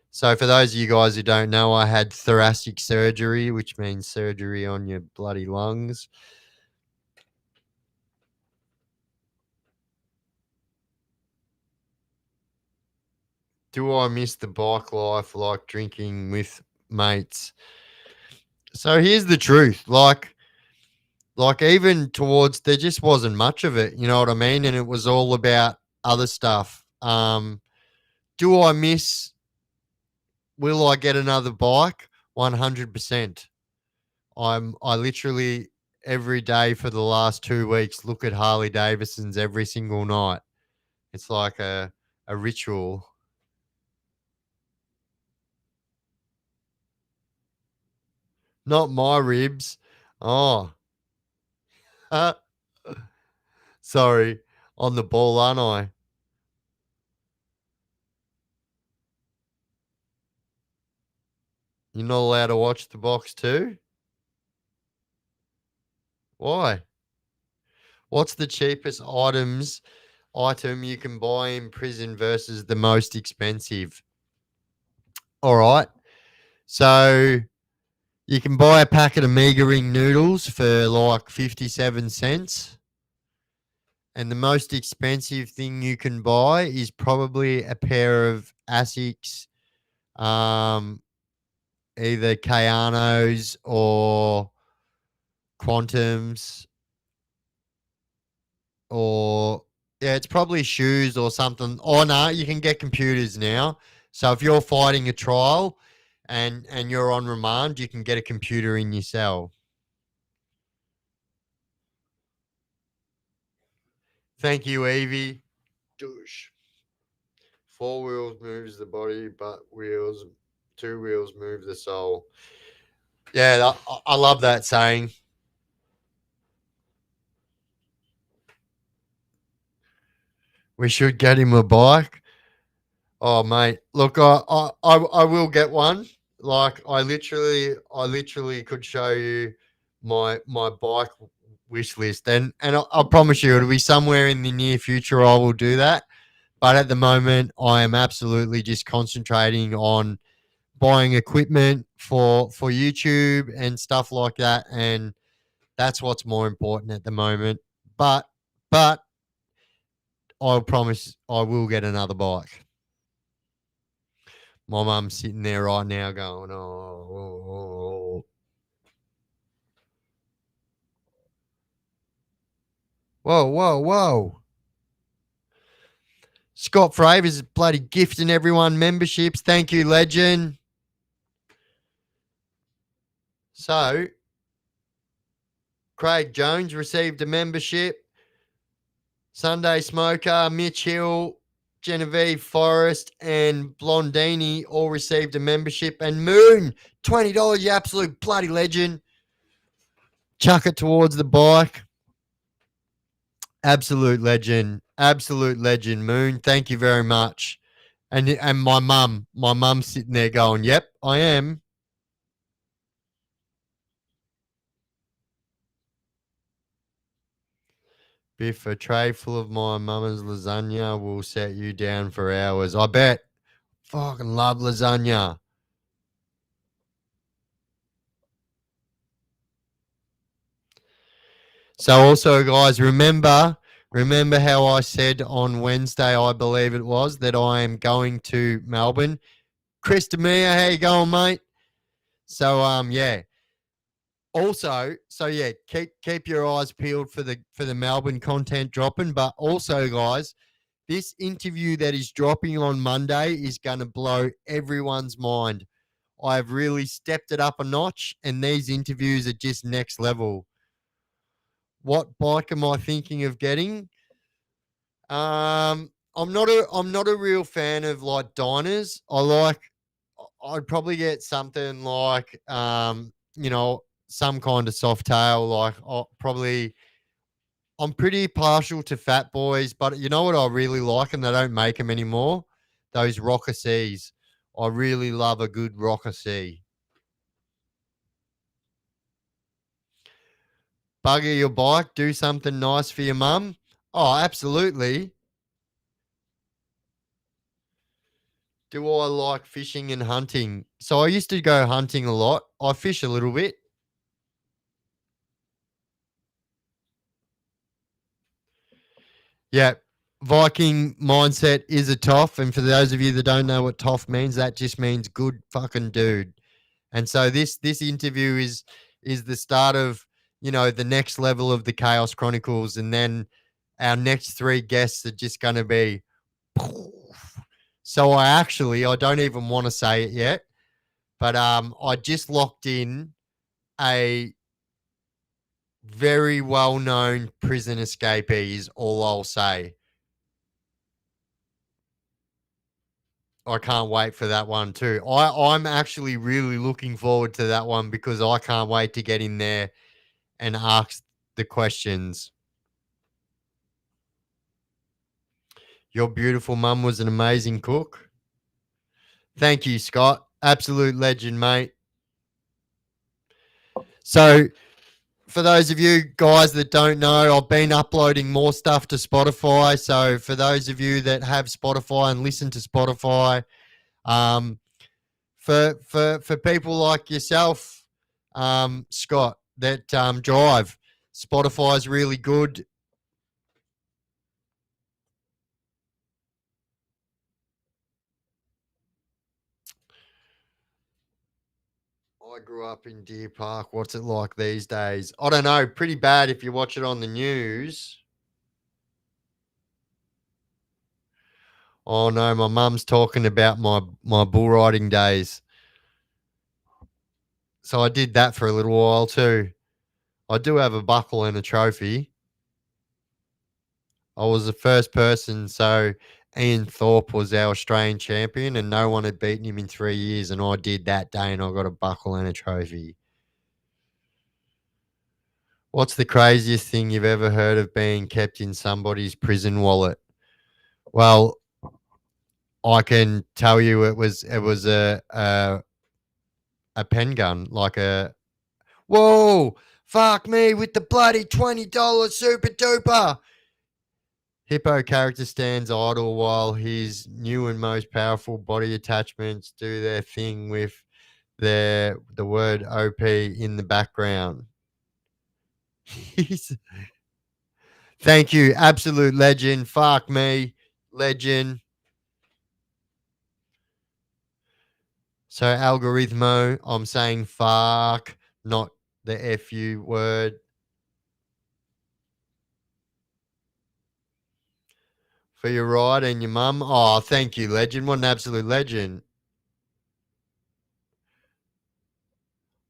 So for those of you guys who don't know, I had thoracic surgery, which means surgery on your bloody lungs. Do I miss the bike life like drinking with mates? So here's the truth. Like even towards there just wasn't much of it, you know what I mean? And it was all about other stuff. Do I miss will I get another bike? 100%. I literally every day for the last 2 weeks look at Harley Davidsons every single night. It's like a ritual. Not my ribs. Oh, sorry. On the ball, aren't I? You're not allowed to watch the box too? Why? What's the cheapest item you can buy in prison versus the most expensive? All right. So you can buy a packet of Mega Ring noodles for like 57 cents. And the most expensive thing you can buy is probably a pair of Asics, um, either Kayanos or Quantums, or yeah, it's probably shoes or something. Oh no, you can get computers now. So if you're fighting a trial and you're on remand, you can get a computer in your cell. Thank you, Evie. Douche. Four wheels moves the body, but two wheels move the soul. Yeah, I love that saying. We should get him a bike. Oh, mate, look, I will get one. Like, I literally could show you my bike wish list, and I promise you, it'll be somewhere in the near future. I will do that, but at the moment, I am absolutely just concentrating on buying equipment for YouTube and stuff like that, and that's what's more important at the moment. But I promise I will get another bike. My mum's sitting there right now going, oh. Whoa, whoa, whoa. Scott Fravers is bloody gifting everyone memberships. Thank you, legend. So, Craig Jones received a membership. Sunday Smoker, Mitch Hill, Genevieve Forrest, and Blondini all received a membership. And Moon, $20, you absolute bloody legend. Chuck it towards the bike. Absolute legend. Absolute legend, Moon. Thank you very much. And my mum's sitting there going, "Yep, I am." Biff, a tray full of my mama's lasagna will set you down for hours. I bet. Fucking love lasagna. So also, guys, remember Remember how I said on Wednesday, I believe it was, that I am going to Melbourne? Chris Demia, how you going, mate? So yeah. Also, so yeah, keep your eyes peeled for the Melbourne content dropping. But also, guys, this interview that is dropping on Monday is going to blow everyone's mind. I've really stepped it up a notch, and these interviews are just next level. What bike am I thinking of getting? I'm not a real fan of like diners. I'd probably get something like some kind of soft tail. Like probably I'm pretty partial to fat boys, but you know what I really like, and they don't make them anymore. Those Rocker C's. I really love a good Rocker C. Bugger your bike, do something nice for your mum. Oh, absolutely. Do I like fishing and hunting? So I used to go hunting a lot. I fish a little bit. Yeah. Viking mindset is a toff. And for those of you that don't know what toff means, that just means good fucking dude. And so this interview is the start of, the next level of the Chaos Chronicles. And then our next three guests are just gonna be so I don't even want to say it yet, but I just locked in a very well known prison escapee is all I'll say. I can't wait for that one too. I'm actually really looking forward to that one because I can't wait to get in there and ask the questions. Your beautiful mum was an amazing cook. Thank you, Scott. Absolute legend, mate. So, for those of you guys that don't know, I've been uploading more stuff to Spotify. So, for those of you that have Spotify and listen to Spotify, um, for people like yourself, Scott, that drive, Spotify is really good. I grew up in Deer Park. What's it like these days? I don't know. Pretty bad if you watch it on the news. Oh no, my mum's talking about my bull riding days. So I did that for a little while too. I do have a buckle and a trophy. I was the first person. So Ian Thorpe was our Australian champion, and no one had beaten him in 3 years. And I did that day, and I got a buckle and a trophy. What's the craziest thing you've ever heard of being kept in somebody's prison wallet? Well, I can tell you it was a pen gun, like a whoa, fuck me with the bloody $20 super duper. Hippo character stands idle while his new and most powerful body attachments do their thing with the word OP in the background. Thank you, absolute legend. Fuck me, legend. So algorithmo, I'm saying fuck, not the FU word. For your ride and your mum. Oh, thank you, legend. What an absolute legend.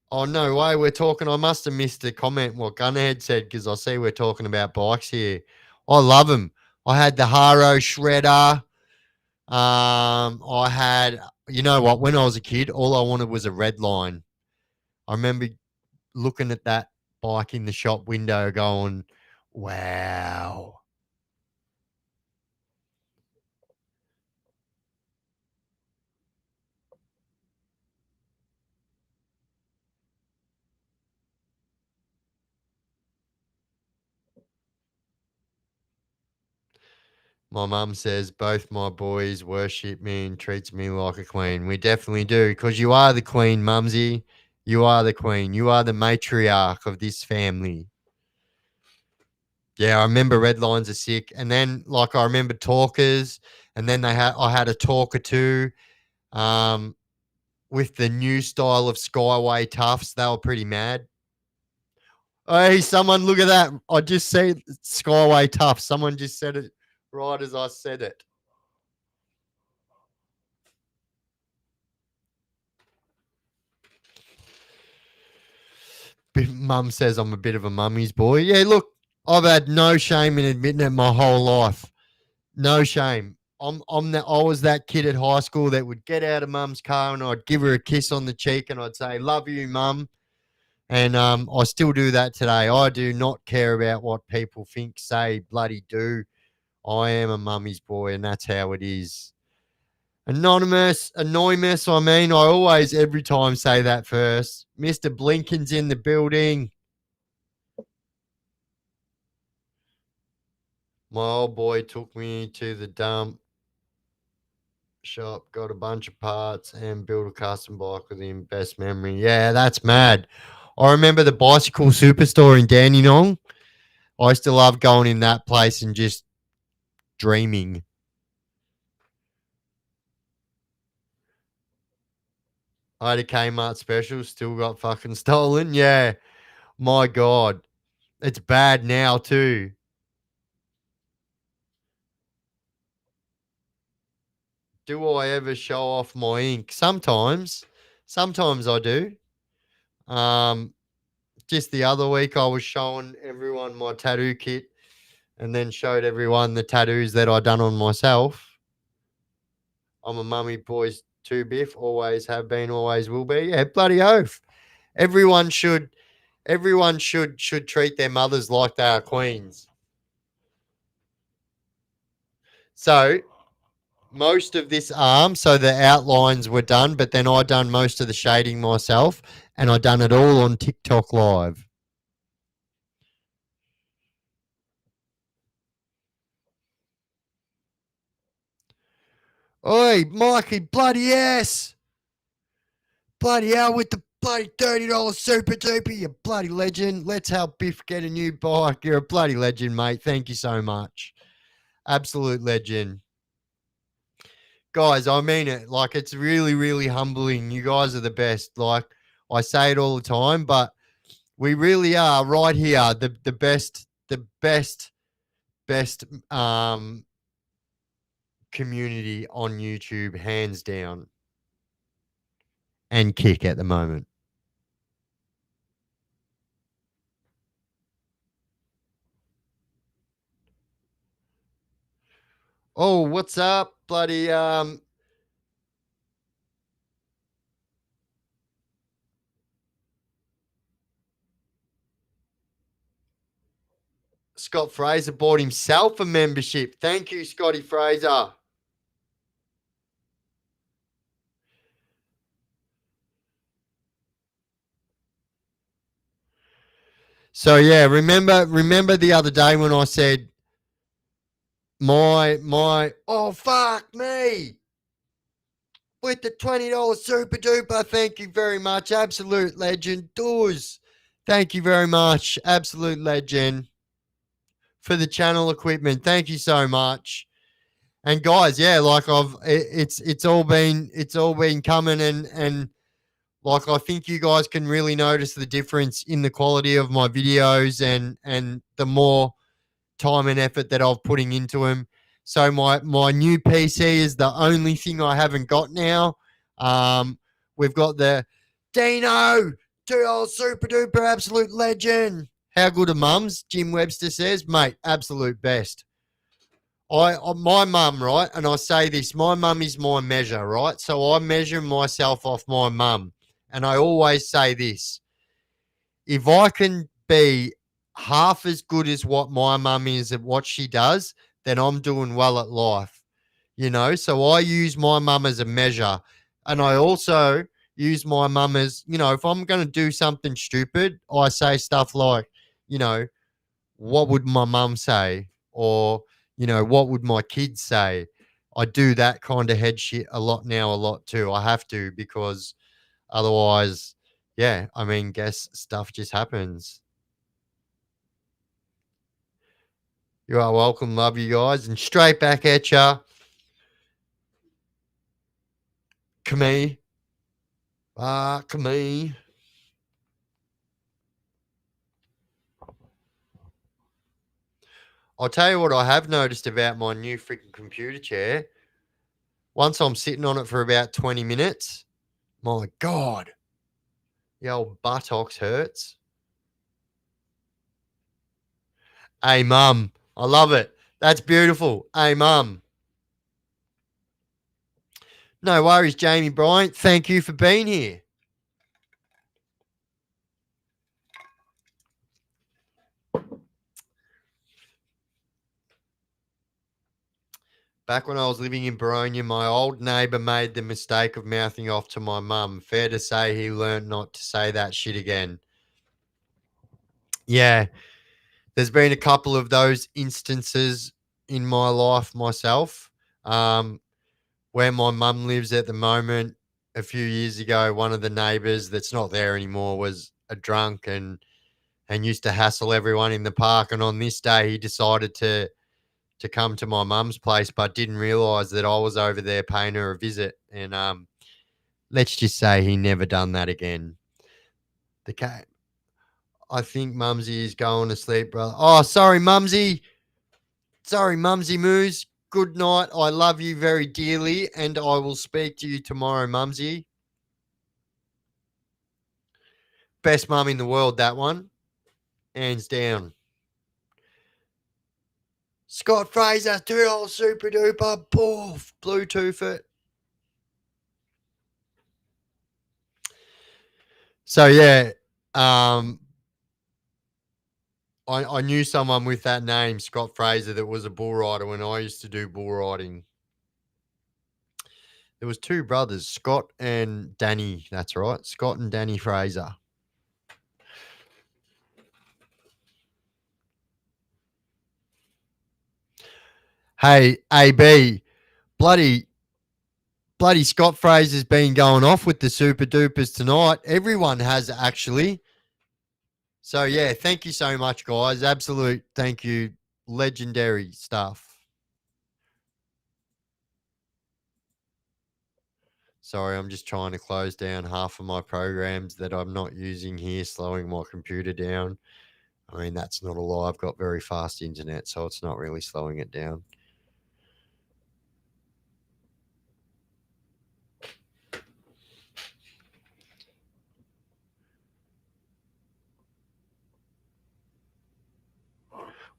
Oh, no way. We're talking. I must have missed a comment what Gunhead said because I see we're talking about bikes here. I love them. I had the Haro Shredder. I had, you know what? When I was a kid, all I wanted was a red line. I remember looking at that bike in the shop window going, wow. My mum says both my boys worship me and treats me like a queen. We definitely do because you are the queen, mumsy. You are the queen. You are the matriarch of this family. Yeah, I remember red lines are sick, and then like I remember talkers, and then I had a talker too, um, with the new style of Skyway Tufts. They were pretty mad. Hey, someone look at that! I just said Skyway Tufts. Someone just said it right as I said it. Mum says I'm a bit of a mummy's boy. Yeah, look, I've had no shame in admitting it my whole life. No shame. I was that kid at high school that would get out of mum's car and I'd give her a kiss on the cheek and I'd say, "Love you, mum." And I still do that today. I do not care about what people think, say, bloody do. I am a mummy's boy, and that's how it is. Anonymous, I mean, I always every time say that first. Mr. Blinken's in the building. My old boy took me to the dump shop, got a bunch of parts, and built a custom bike with him. Best memory. Yeah, that's mad. I remember the bicycle superstore in Dandenong. I used to love going in that place and just dreaming. I had a Kmart special, still got fucking stolen. Yeah, my God. It's bad now, too. Do I ever show off my ink? Sometimes. Sometimes I do. Um, just the other week, I was showing everyone my tattoo kit and then showed everyone the tattoos that I done on myself. I'm a mummy boys too, Biff. Always have been, always will be. Yeah, bloody oath. Everyone should everyone should treat their mothers like they are queens. So most of this arm, so the outlines were done, but then I done most of the shading myself, and I done it all on TikTok live. Oi, Mikey, bloody ass! Bloody hell with the bloody $30 super duper, you bloody legend. Let's help Biff get a new bike. You're a bloody legend, mate. Thank you so much. Absolute legend. Guys, I mean it. Like, it's really, really humbling. You guys are the best. Like, I say it all the time, but we really are right here, the best community on YouTube, hands down, and Kick at the moment. Oh, what's up, bloody Scott Fraser bought himself a membership. Thank you, Scotty Fraser. So yeah, remember the other day when I said my oh fuck me with the $20 super duper. Thank you very much. Absolute legend. Doors. Thank you very much. Absolute legend for the channel equipment. Thank you so much. And guys, yeah, like it's all been coming and like I think you guys can really notice the difference in the quality of my videos and the more time and effort that I'm putting into them. So my new PC is the only thing I haven't got now. We've got the Dino $2 super duper absolute legend. How good are mums? Jim Webster says, mate, absolute best. My mum, right, and I say this, my mum is my measure, right? So I measure myself off my mum, and I always say this: if I can be half as good as what my mum is at what she does, then I'm doing well at life. So I use my mum as a measure. And I also use my mum as, if I'm going to do something stupid, I say stuff like, you know, what would my mum say? Or, what would my kids say? I do that kind of head shit a lot now, a lot too. I have to because otherwise, yeah, I mean, guess stuff just happens. You are welcome. Love you guys. And straight back at ya. Camille. Camille. I'll tell you what I have noticed about my new freaking computer chair. Once I'm sitting on it for about 20 minutes, my God, the old buttocks hurts. Hey, mum. I love it. That's beautiful. Hey, mum. No worries, Jamie Bryant. Thank you for being here. Back when I was living in Baronia, my old neighbour made the mistake of mouthing off to my mum. Fair to say he learnt not to say that shit again. Yeah, there's been a couple of those instances in my life myself. Where my mum lives at the moment, a few years ago, one of the neighbours that's not there anymore was a drunk and used to hassle everyone in the park. And on this day, he decided to come to my mum's place, but didn't realise that I was over there paying her a visit. And let's just say he never done that again. The cat. I think Mumsy is going to sleep, brother. Oh, sorry, Mumsy. Sorry, Mumsy Moose. Good night. I love you very dearly, and I will speak to you tomorrow, Mumsy. Best mum in the world, that one. Hands down. Scott Fraser, $2 super duper. Poof. Bluetooth it. So, yeah. I knew someone with that name, Scott Fraser, that was a bull rider when I used to do bull riding. There was two brothers, Scott and Danny. That's right, Scott and Danny Fraser. Hey, AB, bloody Scott Fraser's been going off with the super dupers tonight. Everyone has actually. So yeah, thank you so much, guys. Absolute thank you. Legendary stuff. Sorry, I'm just trying to close down half of my programs that I'm not using here, slowing my computer down. I mean, that's not a lie. I've got very fast internet, so it's not really slowing it down.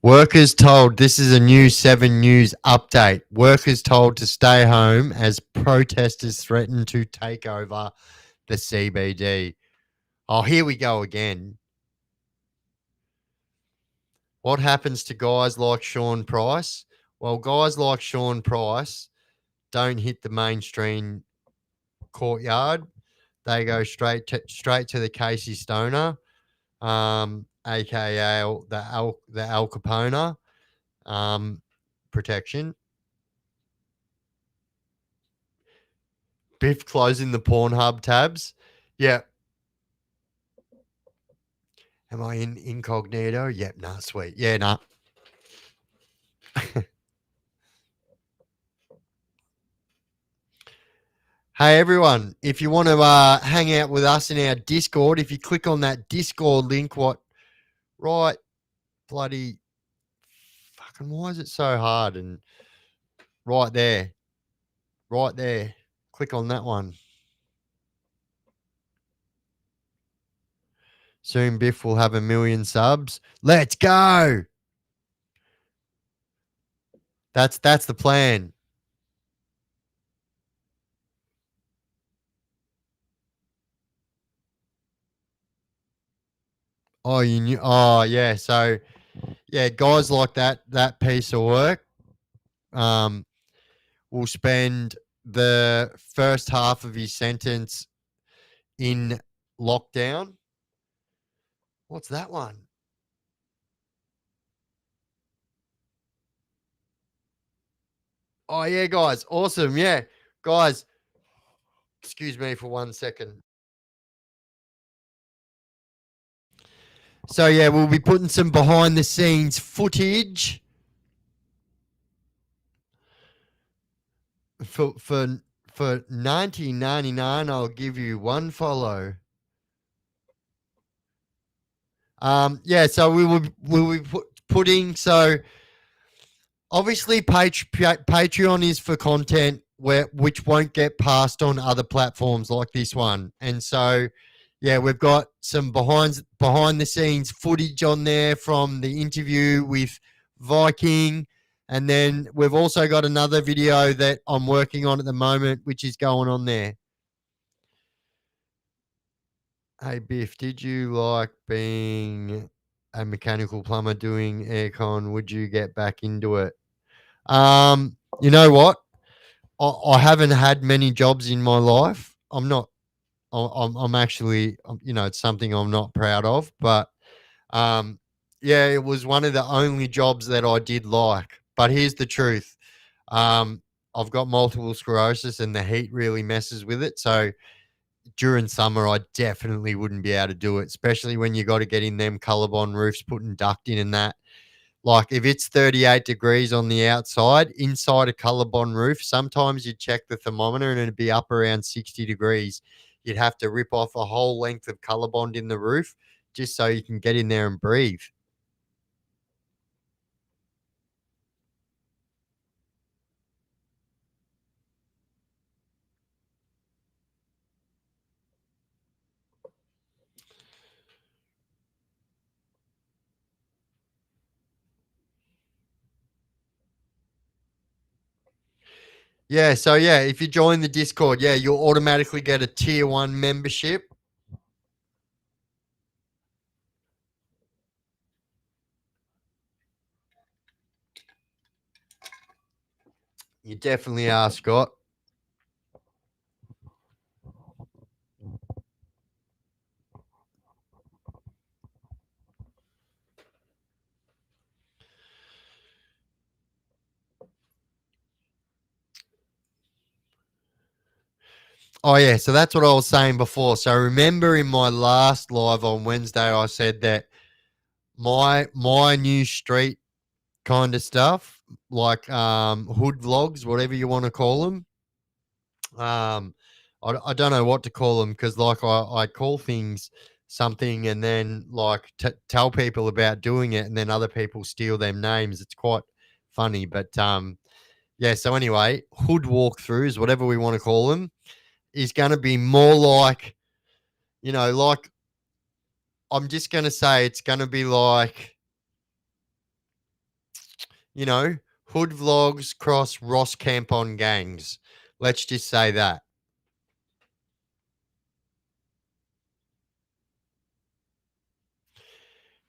Workers told, this is a new 7 News update. Workers told to stay home as protesters threaten to take over the CBD. Oh, here we go again. What happens to guys like Sean Price? Well, guys like Sean Price don't hit the mainstream courtyard. They go straight to the Casey Stoner, aka the Al Capone protection. Biff closing the Pornhub tabs. Yeah. Am I in incognito? Yep. Nah. Sweet. Yeah. Nah. Hey everyone, if you want to hang out with us in our Discord, if you click on that Discord link, right bloody fucking why is it so hard? And right there, click on that one. Soon Biff will have 1 million subs. Let's go. That's the plan. Oh, you knew. Oh, yeah. So, yeah, guys like that piece of work, will spend the first half of his sentence in lockdown. What's that one? Oh yeah, guys, awesome. Yeah, guys. Excuse me for 1 second. So yeah, we'll be putting some behind the scenes footage for 19.99, I'll give you one follow. Yeah, so we be putting, so obviously Patreon is for content which won't get passed on other platforms like this one. And so yeah, we've got some behind the scenes footage on there from the interview with Viking. And then we've also got another video that I'm working on at the moment, which is going on there. Hey Biff, did you like being a mechanical plumber doing aircon? Would you get back into it? You know what? I haven't had many jobs in my life. I'm not. I'm actually. It's something I'm not proud of. But um, yeah, it was one of the only jobs that I did like. But here's the truth. Um, I've got multiple sclerosis, and the heat really messes with it. So during summer, I definitely wouldn't be able to do it, especially when you got to get in them Colorbond roofs, putting duct in and that. Like if it's 38 degrees on the outside, inside a Colorbond roof, sometimes you'd check the thermometer and it'd be up around 60 degrees. You'd have to rip off a whole length of Colorbond in the roof just so you can get in there and breathe. Yeah, so yeah, if you join the Discord, yeah, you'll automatically get a tier 1 membership. You definitely are, Scott. Oh yeah, so that's what I was saying before. So remember in my last live on Wednesday, I said that my new street kind of stuff, like hood vlogs, whatever you want to call them. I don't know what to call them because like I call things something and then like tell people about doing it and then other people steal them names. It's quite funny, but yeah. So anyway, hood walkthroughs, whatever we want to call them, is going to be more like, like I'm just going to say it's going to be like, you know, hood vlogs cross Ross Camp on gangs. Let's just say that.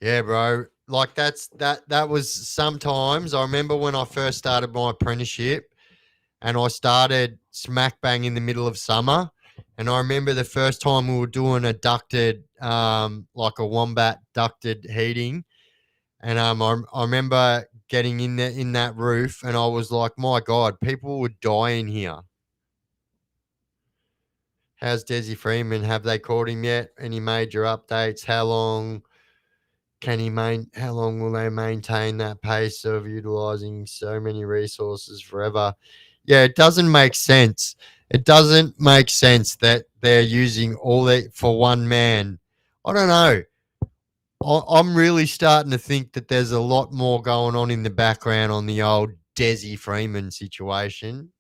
Yeah, bro. Like that was sometimes I remember when I first started my apprenticeship and I started smack bang in the middle of summer. And I remember the first time we were doing a ducted, like a wombat ducted heating. And I remember getting in that roof and I was like, my God, people would die in here. How's Desi Freeman? Have they caught him yet? Any major updates? How long will they maintain that pace of utilizing so many resources forever? Yeah, it doesn't make sense. It doesn't make sense that they're using all that for one man. I don't know. I'm really starting to think that there's a lot more going on in the background on the old Desi Freeman situation.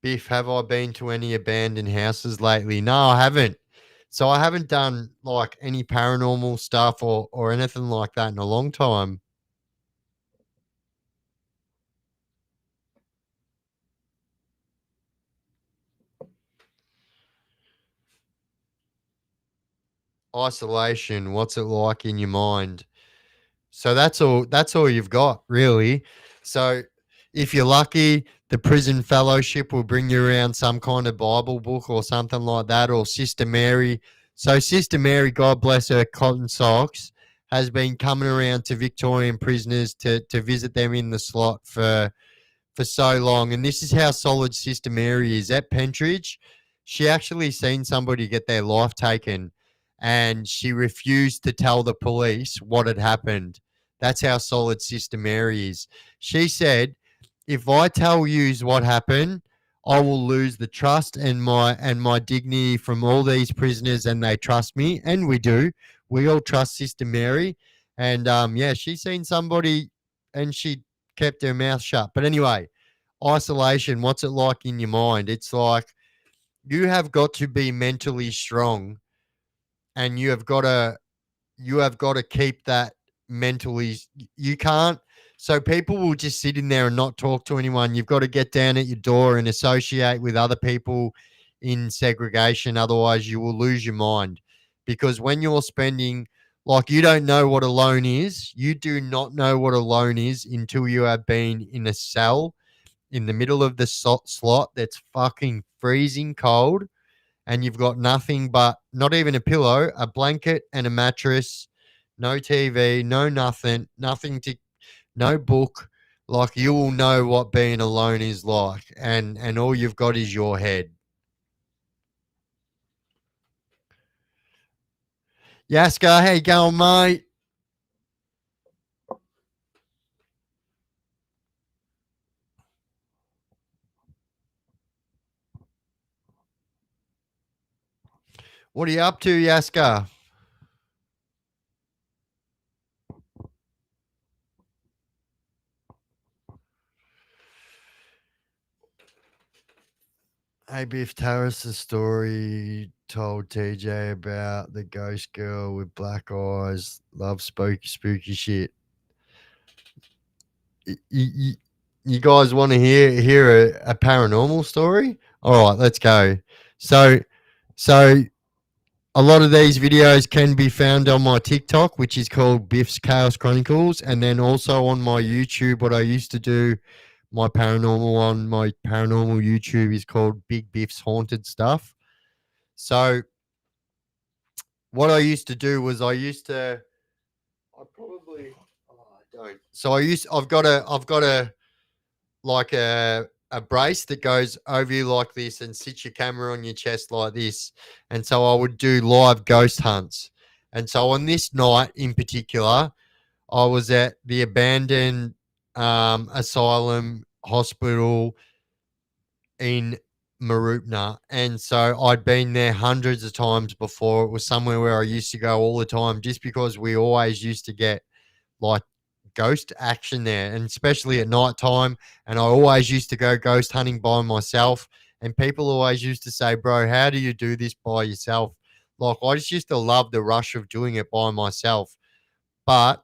Biff, have I been to any abandoned houses lately? No, I haven't. So I haven't done like any paranormal stuff or anything like that in a long time. Isolation, what's it like in your mind? So that's all you've got, really. So if you're lucky, the prison fellowship will bring you around some kind of Bible book or something like that, or Sister Mary. So Sister Mary, God bless her cotton socks, has been coming around to Victorian prisoners to visit them in the slot for so long. And this is how solid Sister Mary is. At Pentridge, she actually seen somebody get their life taken and she refused to tell the police what had happened. That's how solid Sister Mary is. She said if I tell you what happened, I will lose the trust and my dignity from all these prisoners, and they trust me, and we do. We all trust Sister Mary, and yeah, she's seen somebody, and she kept her mouth shut. But anyway, isolation. What's it like in your mind? It's like you have got to be mentally strong, and you have got to keep that mentally. You can't. So people will just sit in there and not talk to anyone. You've got to get down at your door and associate with other people in segregation. Otherwise, you will lose your mind. Because when you're spending, like, you don't know what alone is. You do not know what alone is until you have been in a cell in the middle of the slot that's fucking freezing cold, and you've got nothing but not even a pillow, a blanket and a mattress, no TV, no nothing, nothing to, no book. Like, you will know what being alone is like, and all you've got is your head. Yaska, how you going, mate? What are you up to, Yaska? Hey, Biff, tell us the story told TJ about the ghost girl with black eyes, love spooky shit. You guys want to hear a paranormal story? All right, let's go. So so a lot of these videos can be found on my TikTok, which is called Biff's Chaos Chronicles, and then also on my YouTube. What I used to do, my paranormal YouTube is called Big Biff's Haunted Stuff. So what I used to do was I probably I don't. So I've got a like a brace that goes over you like this and sits your camera on your chest like this. And so I would do live ghost hunts. And so on this night in particular, I was at the abandoned asylum hospital in Marupna. And so I'd been there hundreds of times before. It was somewhere where I used to go all the time just because we always used to get like ghost action there, and especially at night time. And I always used to go ghost hunting by myself. And people always used to say, "Bro, how do you do this by yourself?" Like, I just used to love the rush of doing it by myself. But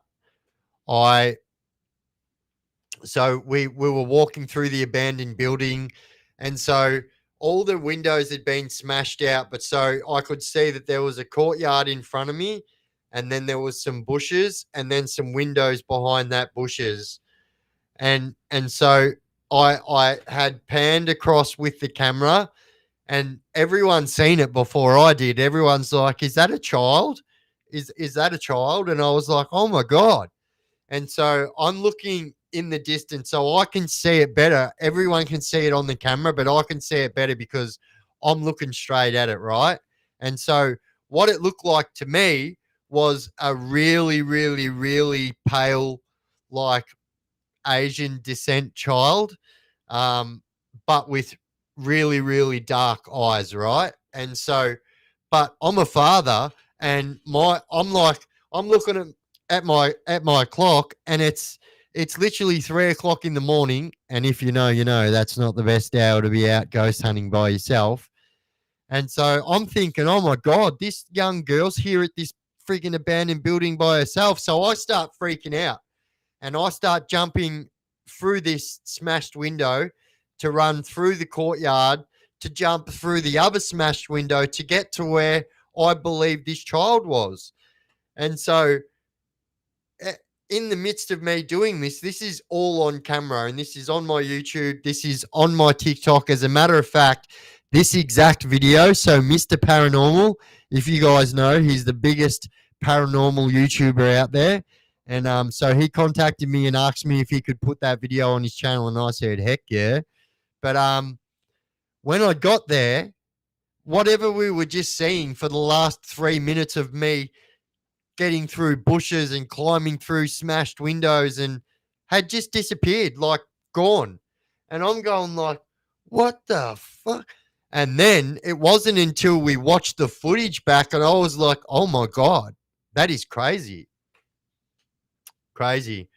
I, so we were walking through the abandoned building, and so all the windows had been smashed out, but so I could see that there was a courtyard in front of me, and then there was some bushes, and then some windows behind that bushes. And so I had panned across with the camera, and everyone's seen it before I did. Everyone's like, "Is that a child? Is that a child?" And I was like, "Oh my god." And so I'm looking in the distance so I can see it better. Everyone can see it on the camera, but I can see it better because I'm looking straight at it, right? And so what it looked like to me was a really pale, like, Asian descent child, um, but with really dark eyes, right? And so, but I'm a father, and I'm looking at my clock, and it's literally 3 o'clock in the morning. And if you know, you know that's not the best hour to be out ghost hunting by yourself. And so I'm thinking, oh my god, this young girl's here at this freaking abandoned building by herself. So I start freaking out, and I start jumping through this smashed window to run through the courtyard to jump through the other smashed window to get to where I believe this child was. And so, in the midst of me doing this, this is all on camera, and this is on my YouTube. This is on my TikTok. As a matter of fact, this exact video. So, Mr. Paranormal, if you guys know, he's the biggest paranormal YouTuber out there. And so he contacted me and asked me if he could put that video on his channel, and I said, heck yeah. But when I got there, whatever we were just seeing for the last 3 minutes of me getting through bushes and climbing through smashed windows and had just disappeared, like, gone. And I'm going like, what the fuck? And then it wasn't until we watched the footage back and I was like, oh my God, that is crazy. Crazy.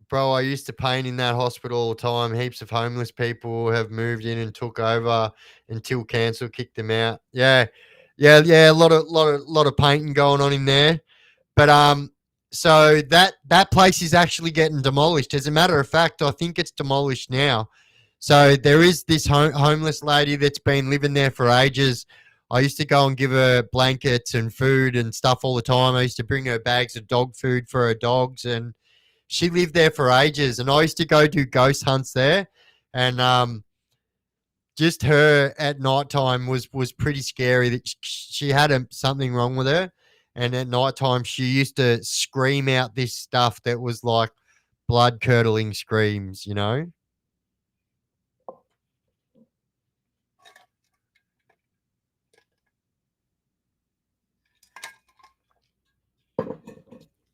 Bro, I used to paint in that hospital all the time. Heaps of homeless people have moved in and took over until council kicked them out. Yeah. Yeah, yeah, a lot of painting going on in there. But so that place is actually getting demolished. As a matter of fact, I think it's demolished now. So there is this homeless lady that's been living there for ages. I used to go and give her blankets and food and stuff all the time. I used to bring her bags of dog food for her dogs, and she lived there for ages. And I used to go do ghost hunts there, and just her at night time was pretty scary. That she had something wrong with her, and at night time she used to scream out this stuff that was like blood curdling screams. You know.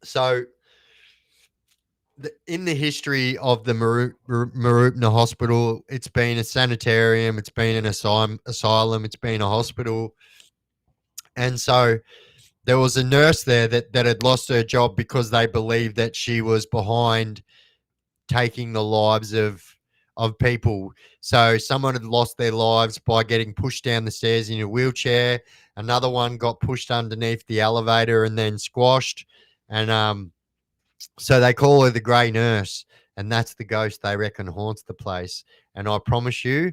So in the history of the Marupna Hospital, it's been a sanitarium, it's been an asylum, it's been a hospital, and so there was a nurse there that had lost her job because they believed that she was behind taking the lives of people. So someone had lost their lives by getting pushed down the stairs in a wheelchair. Another one got pushed underneath the elevator and then squashed, and so they call her the Grey Nurse, and that's the ghost they reckon haunts the place. And I promise you,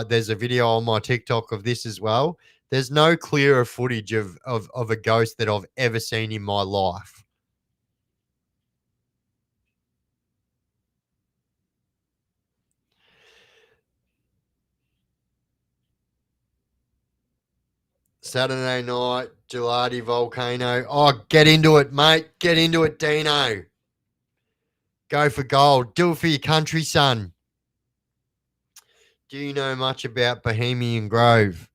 there's a video on my TikTok of this as well. There's no clearer footage of a ghost that I've ever seen in my life. Saturday night, Gelati Volcano. Oh, get into it, mate. Get into it, Dino. Go for gold. Do it for your country, son. Do you know much about Bohemian Grove?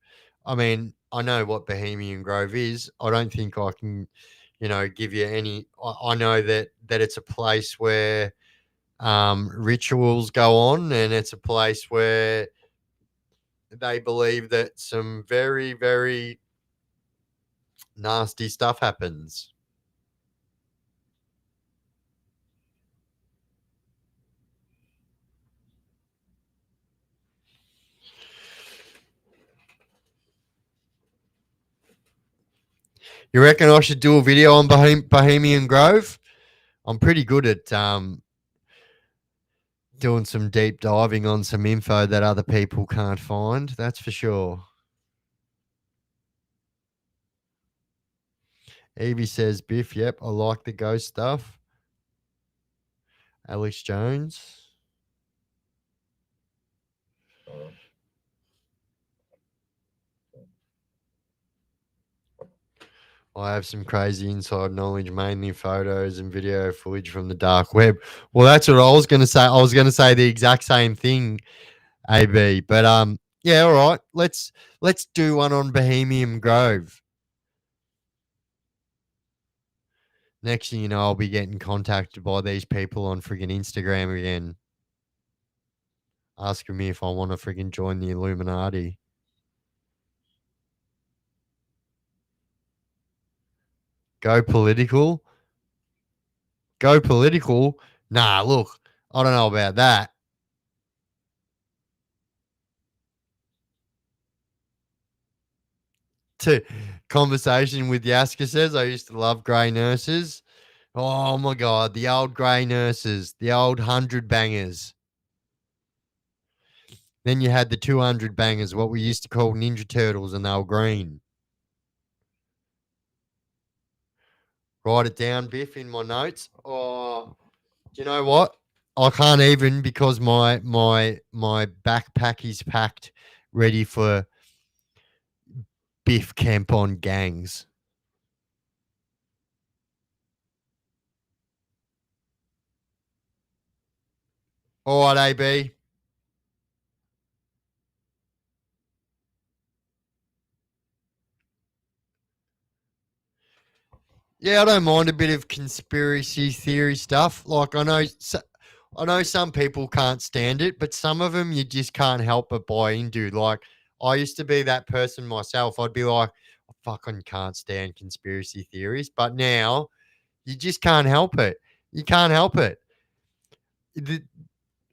I mean, I know what Bohemian Grove is. I don't think I can, give you any. I know that it's a place where rituals go on, and it's a place where they believe that some very, very nasty stuff happens. You reckon I should do a video on Bohemian Grove? I'm pretty good at doing some deep diving on some info that other people can't find. That's for sure. Evie says, Biff, yep, I like the ghost stuff. Alex Jones. I have some crazy inside knowledge, mainly photos and video footage from the dark web. Well, that's what I was going to say. I was going to say the exact same thing, AB. But yeah, all right. Let's do one on Bohemian Grove. Next thing you know, I'll be getting contacted by these people on friggin' Instagram again, asking me if I want to friggin' join the Illuminati. Go political. Go political. Nah, look, I don't know about that. To conversation with Yaska says, I used to love grey nurses. Oh my God, the old grey nurses, the old 100 bangers. Then you had the 200 bangers, what we used to call Ninja Turtles, and they were green. Write it down, Biff, in my notes. Oh, do you know what? I can't even because my backpack is packed, ready for Biff camp on gangs. All right, AB. Yeah, I don't mind a bit of conspiracy theory stuff. Like I know I know some people can't stand it, but some of them you just can't help but buy into. Like, I used to be that person myself. I'd be like, I fucking can't stand conspiracy theories. But now you just can't help it. You can't help it. The-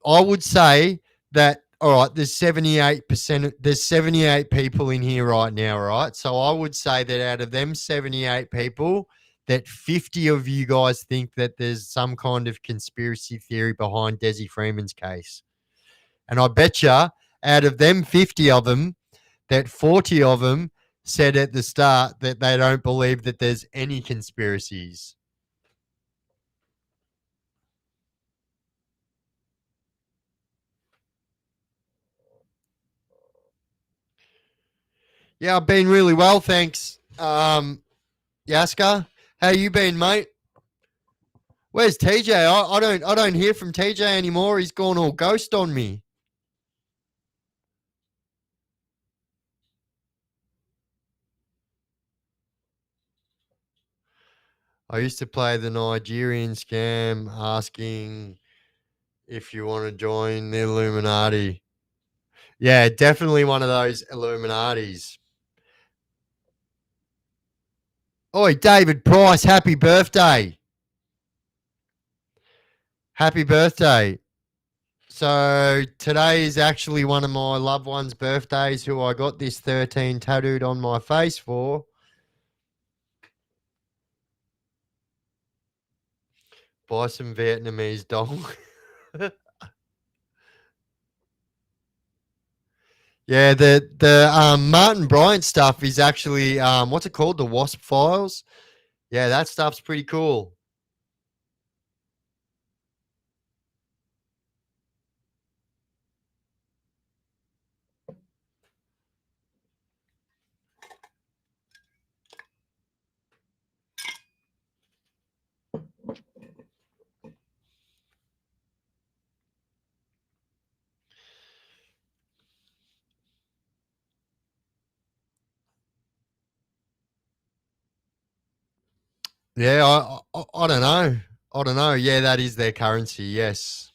I would say that, all right, there's 78%, there's 78 people in here right now, right? So I would say that out of them 78 people, that 50 of you guys think that there's some kind of conspiracy theory behind Desi Freeman's case. And I bet you out of them 50 of them, that 40 of them said at the start that they don't believe that there's any conspiracies. Yeah, I've been really well, thanks. Yaska, how you been, mate? Where's TJ? I don't hear from TJ anymore. He's gone all ghost on me. I used to play the Nigerian scam asking if you want to join the Illuminati. Yeah, definitely one of those Illuminatis. Oi, David Price, happy birthday. Happy birthday. So today is actually one of my loved ones' birthdays who I got this 13 tattooed on my face for. Buy some Vietnamese dong. Yeah, the Martin Bryant stuff is actually what's it called? The Wasp Files. Yeah, that stuff's pretty cool. Yeah, I don't know. I don't know. Yeah, that is their currency. Yes.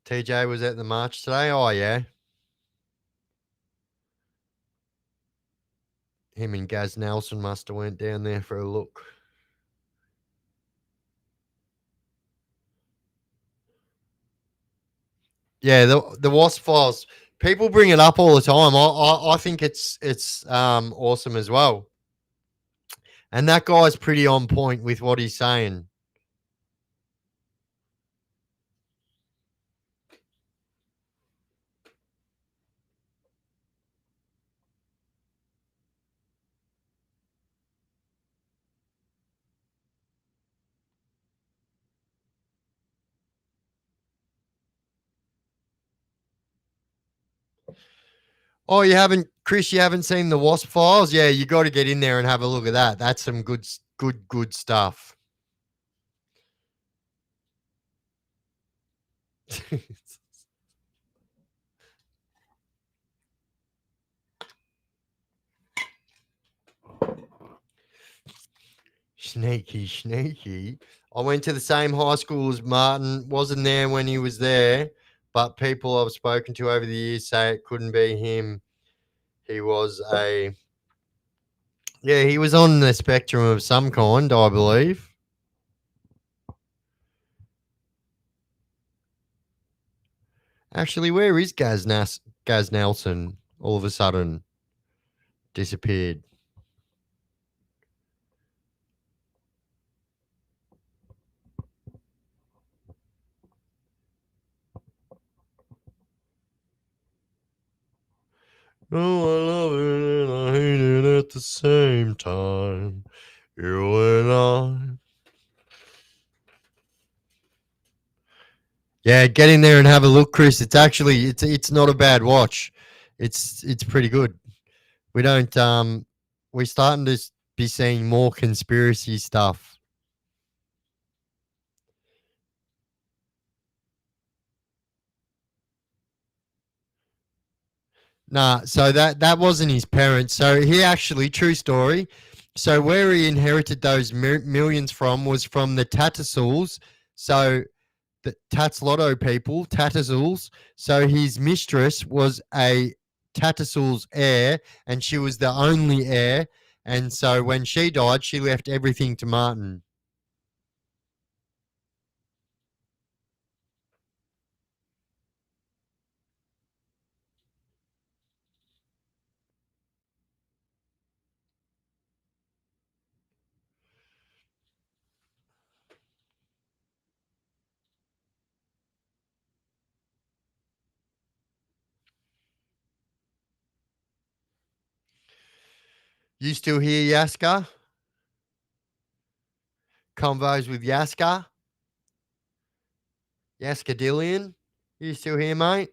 TJ was at the march today. Oh yeah, him and Gaz Nelson must have went down there for a look. Yeah, the Wasp Files. People bring it up all the time. I think it's awesome as well. And that guy's pretty on point with what he's saying. Oh, you haven't, Chris? You haven't seen the Wasp Files? Yeah, you got to get in there and have a look at that. That's some good stuff. Sneaky, sneaky. I went to the same high school as Martin. Wasn't there when he was there, but people I've spoken to over the years say it couldn't be him. He was a Yeah, he was on the spectrum of some kind, I believe. Actually, where is Gaz Nelson? All of a sudden disappeared. Oh, I love it and I hate it at the same time. You and I. Yeah, get in there and have a look, Chris. It's not a bad watch. It's pretty good. We don't we're starting to be seeing more conspiracy stuff. Nah, so that wasn't his parents. So he actually, true story, So where he inherited those millions from was from the Tattersall's. So the Tats Lotto people, Tattersall's. So his mistress was a Tattersall's heir, and she was the only heir. And so when she died, she left everything to Martin. You still hear Yaska? Convos with Yaska? Yaska Dillian? You still here, mate?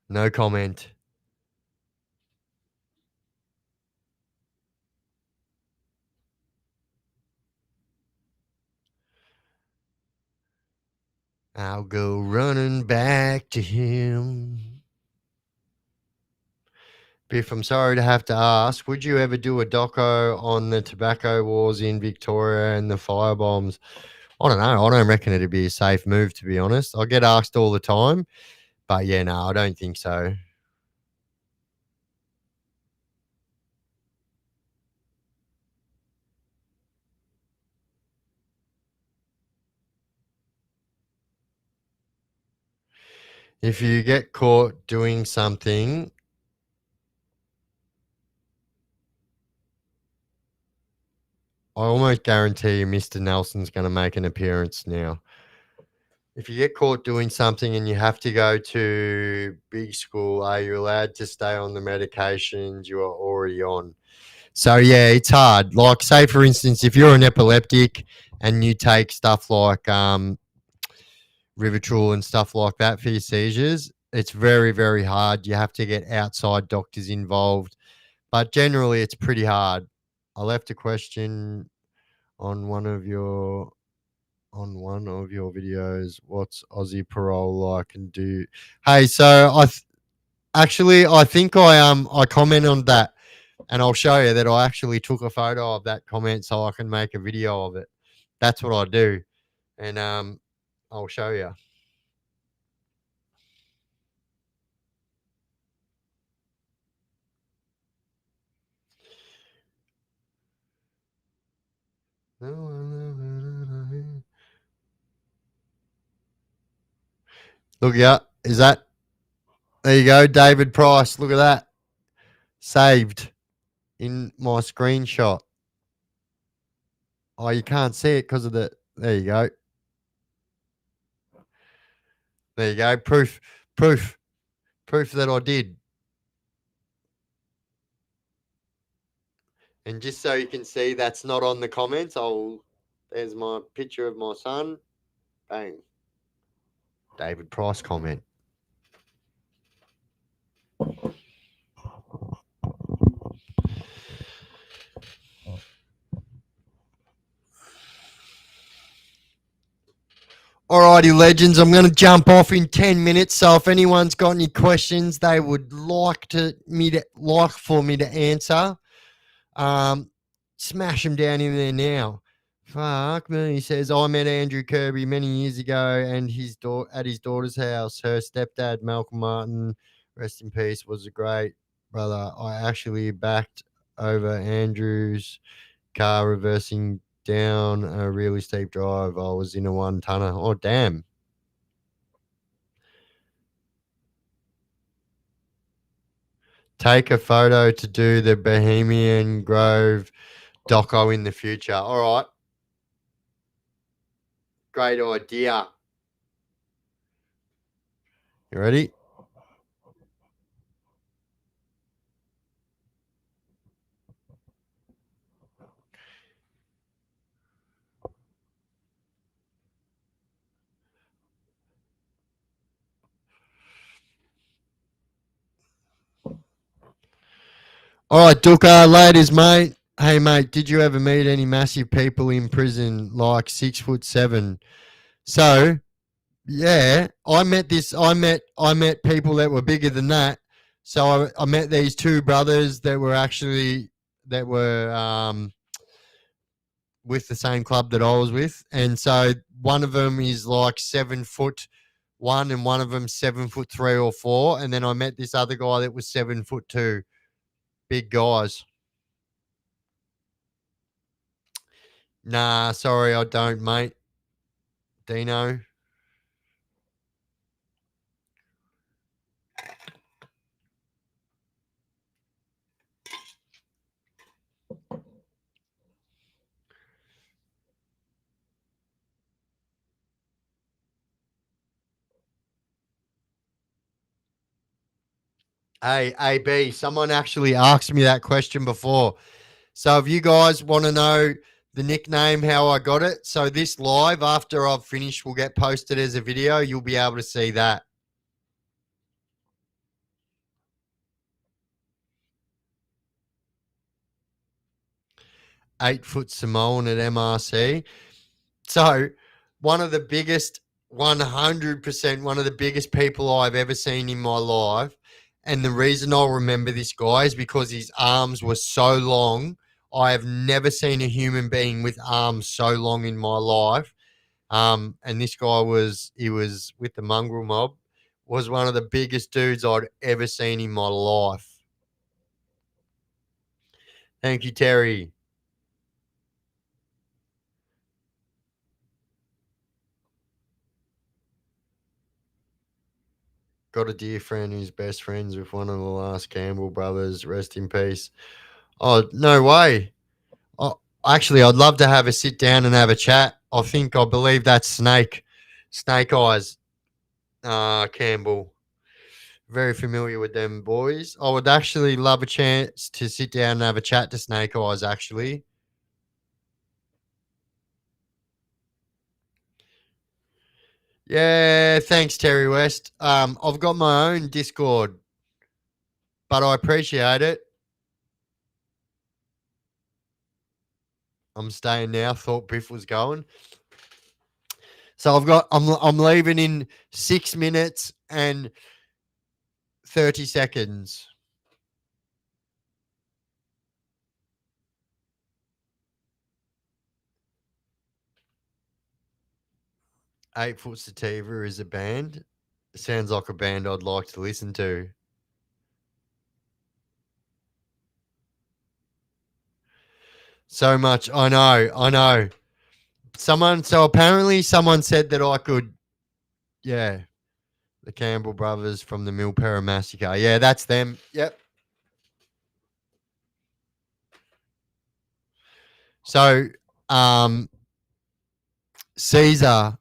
No comment. I'll go running back to him. Biff, I'm sorry to have to ask, would you ever do a doco on the tobacco wars in Victoria and the firebombs? I don't know. I don't reckon it'd be a safe move, to be honest. I get asked all the time, but yeah, no, I don't think so. If you get caught doing something, I almost guarantee you Mr. Nelson's going to make an appearance now. If you get caught doing something and you have to go to big school, are you allowed to stay on the medications you are already on? So yeah, it's hard. Like, say for instance, if you're an epileptic and you take stuff like Rivotril and stuff like that for your seizures, it's very, very hard. You have to get outside doctors involved, but generally, it's pretty hard. I left a question on one of your videos. What's Aussie parole like? And do hey, so actually I think I comment on that, and I'll show you that I actually took a photo of that comment so I can make a video of it. That's what I do, and I'll show you. Look, yeah, is that there? You go, David Price. Look at that, saved in my screenshot. Oh, you can't see it because of the. There you go. There you go. Proof, proof that I did. And just so you can see that's not on the comments, there's my picture of my son. Bang. David Price comment. Alrighty, legends. I'm going to jump off in 10 minutes. So if anyone's got any questions they would like for me to answer, um, smash them down in there now. Fuck me. He says, I met Andrew Kirby many years ago and at his daughter's house. Her stepdad, Malcolm Martin, rest in peace, was a great brother. I actually backed over Andrew's car reversing down a really steep drive. I was in a one tonner. Oh, damn. Take a photo to do the Bohemian Grove doco in the future. All right. Great idea. You ready? All right, Duka, ladies, mate. Hey, mate, did you ever meet any massive people in prison like 6'7"? So, yeah, I met people that were bigger than that. So I met these two brothers that were actually that were with the same club that I was with, and so one of them is like 7 foot one, and one of them 7 foot 3 or 4, and then I met this other guy that was 7 foot 2. Big guys. Nah, sorry, I don't, mate. Dino. Hey, AB, someone actually asked me that question before. So if you guys want to know the nickname, how I got it, so this live after I've finished will get posted as a video. You'll be able to see that. 8 foot Samoan at MRC. So one of the biggest, 100%, one of the biggest people I've ever seen in my life. And the reason I'll remember this guy is because his arms were so long. I have never seen a human being with arms so long in my life. And this guy he was with the mongrel mob, was one of the biggest dudes I'd ever seen in my life. Thank you, Terry. Got a dear friend who's best friends with one of the last Campbell brothers. Rest in peace. Oh, no way. Oh, actually, I'd love to have a sit down and have a chat. I believe that's Snake Eyes, Campbell. Very familiar with them boys. I would actually love a chance to sit down and have a chat to Snake Eyes, actually. Yeah, thanks, Terry West. I've got my own Discord, but I appreciate it. I'm staying now. Thought Biff was going. So I'm leaving in 6 minutes and 30 seconds. Eight Foot Sativa is a band. It sounds like a band I'd like to listen to. So much. I know. So apparently someone said that I could, yeah, the Campbell brothers from the Milpera Massacre. Yeah, that's them. Yep. So, Caesar,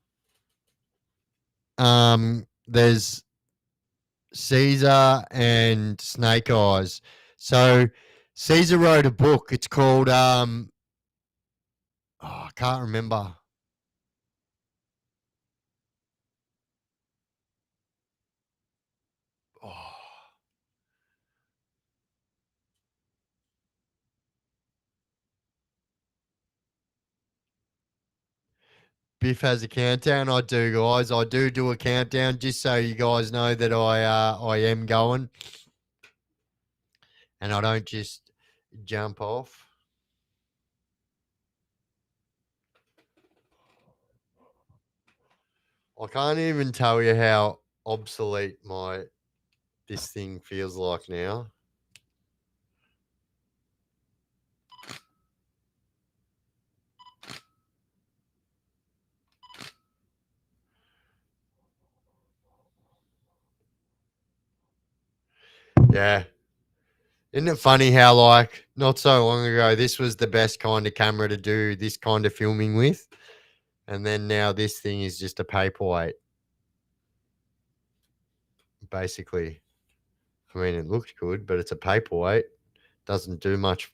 there's Caesar and Snake Eyes. So Caesar wrote a book. It's called I can't remember. Oh, Biff has a countdown. I do, guys. I do a countdown just so you guys know that I am going, and I don't just jump off. I can't even tell you how obsolete this thing feels like now. Yeah. Isn't it funny how, like, not so long ago, this was the best kind of camera to do this kind of filming with? And then now this thing is just a paperweight, basically. I mean, it looks good, but it's a paperweight. Doesn't do much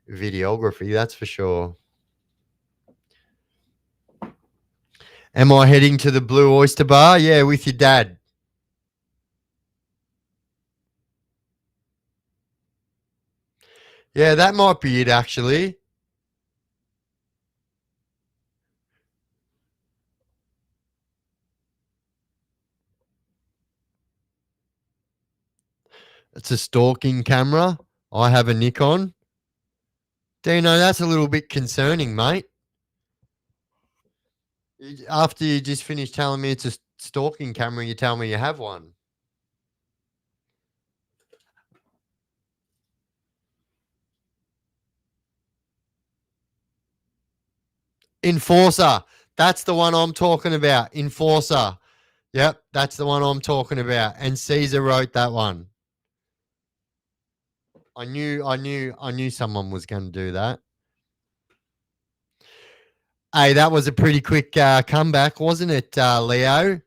videography, that's for sure. Am I heading to the Blue Oyster Bar? Yeah, with your dad. Yeah, that might be it, actually. It's a stalking camera. I have a Nikon. Dino, that's a little bit concerning, mate. After you just finished telling me it's a stalking camera, you tell me you have one. Enforcer. That's the one I'm talking about. Enforcer. Yep, that's the one I'm talking about. And Caesar wrote that one. I knew someone was going to do that. Hey, that was a pretty quick comeback, wasn't it, Leo?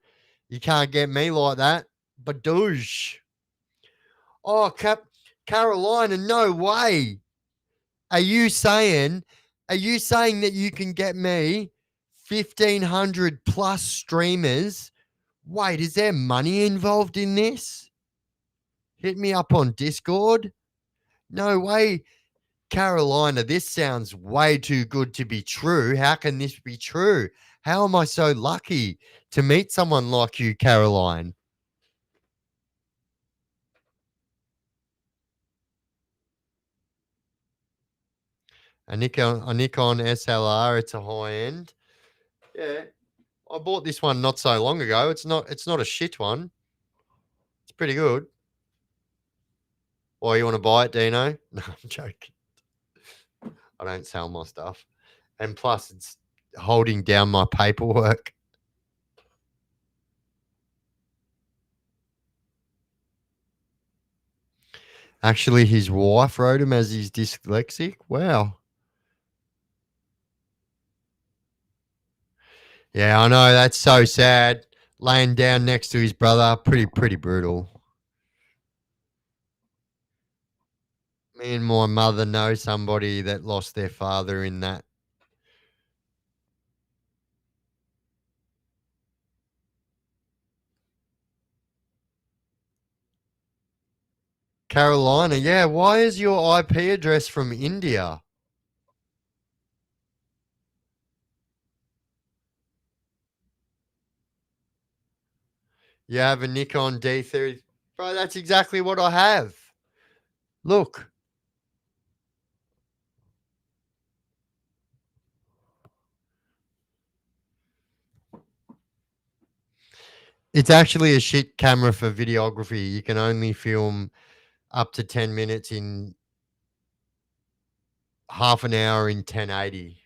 You can't get me like that. Badoosh. Oh, Carolina, no way. Are you saying that you can get me 1,500 plus streamers? Wait, is there money involved in this? Hit me up on Discord. No way, Carolina. This sounds way too good to be true. How can this be true? How am I so lucky to meet someone like you, Caroline? A Nikon SLR. It's a high end. Yeah, I bought this one not so long ago. It's not a shit one. It's pretty good. Or you want to buy it, Dino? No, I'm joking. I don't sell my stuff. And plus, it's holding down my paperwork. Actually, his wife wrote him as he's dyslexic. Wow. Yeah, I know. That's so sad. Laying down next to his brother. Pretty brutal. Me and my mother know somebody that lost their father in that. Carolina, yeah. Why is your IP address from India? You have a Nikon D30. Bro, that's exactly what I have. Look, it's actually a shit camera for videography. You can only film up to 10 minutes in half an hour in 1080,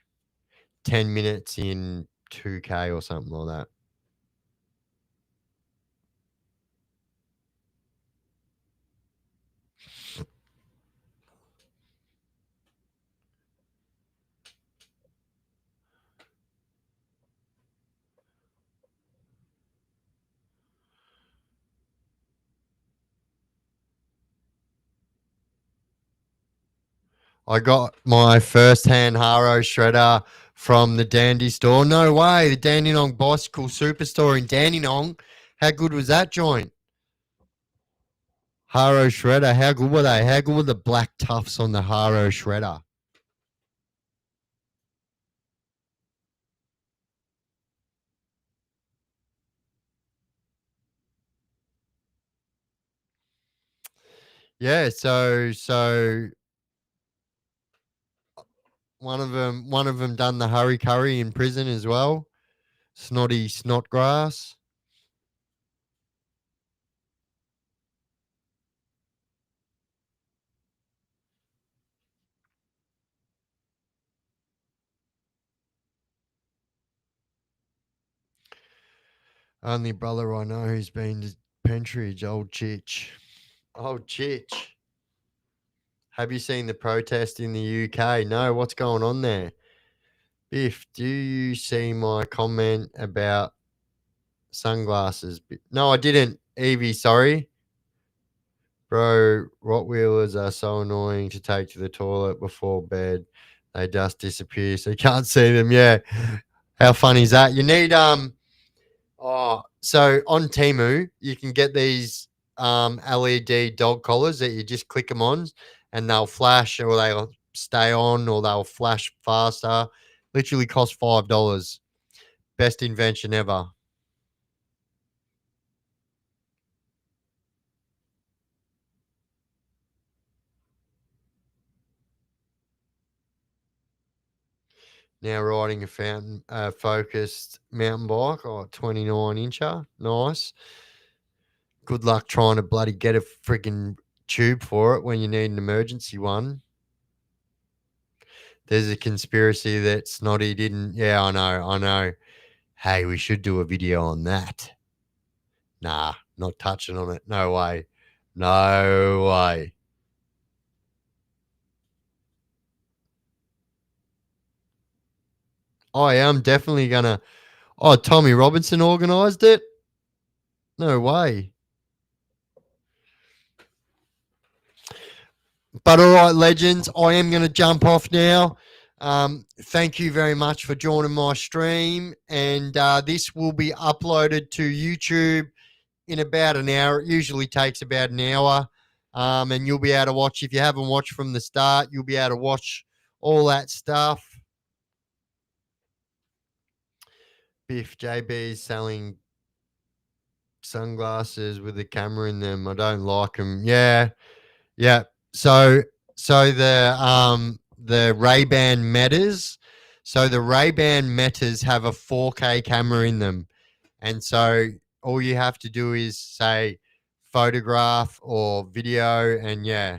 10 minutes in 2K or something like that. I got my first hand Haro shredder from the Dandy store. No way, the Dandenong Bicycle Superstore in Dandenong. How good was that joint? Haro shredder. How good were they? How good were the black tufts on the Haro shredder? Yeah, so one of them done the hurry curry in prison as well. Snotty Snotgrass. Only brother I know who's been to Pentridge, old Chitch. Old Chitch. Have you seen the protest in the UK? No, what's going on there? Biff, do you see my comment about sunglasses? No, I didn't. Evie, sorry. Bro, Rottweilers are so annoying to take to the toilet before bed. They just disappear, so you can't see them. Yeah. How funny is that? You need so on Temu, you can get these LED dog collars that you just click them on and they'll flash or they'll stay on or they'll flash faster. Literally cost $5. Best invention ever. Now riding a fountain focused mountain bike, 29-incher. Nice. Good luck trying to bloody get a freaking tube for it when you need an emergency one. There's a conspiracy that Snotty didn't. Yeah, I know. Hey, we should do a video on that. Nah, not touching on it. No way. No way. Oh, yeah, I'm definitely gonna. Oh, Tommy Robinson organised it? No way. But all right, legends, I am going to jump off now. Thank you very much for joining my stream. And this will be uploaded to YouTube in about an hour. It usually takes about an hour. And you'll be able to watch, if you haven't watched from the start, you'll be able to watch all that stuff. Biff JB is selling sunglasses with a camera in them. I don't like them. Yeah. Yeah. So the Ray-Ban Metas, so the Ray-Ban Metas have a 4K camera in them. And so all you have to do is say photograph or video and yeah.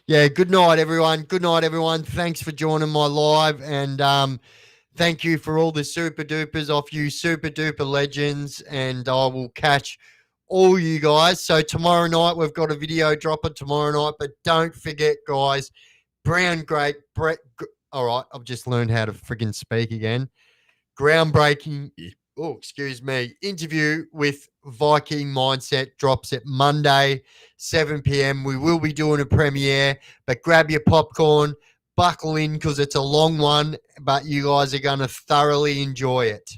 Yeah, good night everyone. Good night everyone. Thanks for joining my live and thank you for all the super dupers off you super duper legends, and I will catch all you guys. So tomorrow night we've got a video dropping tomorrow night, but don't forget, guys, brown grape. All right, I've just learned how to friggin' speak again. Groundbreaking. Oh, excuse me. Interview with Viking Mindset drops at Monday, 7 p.m. We will be doing a premiere, but grab your popcorn, buckle in because it's a long one, but you guys are going to thoroughly enjoy it.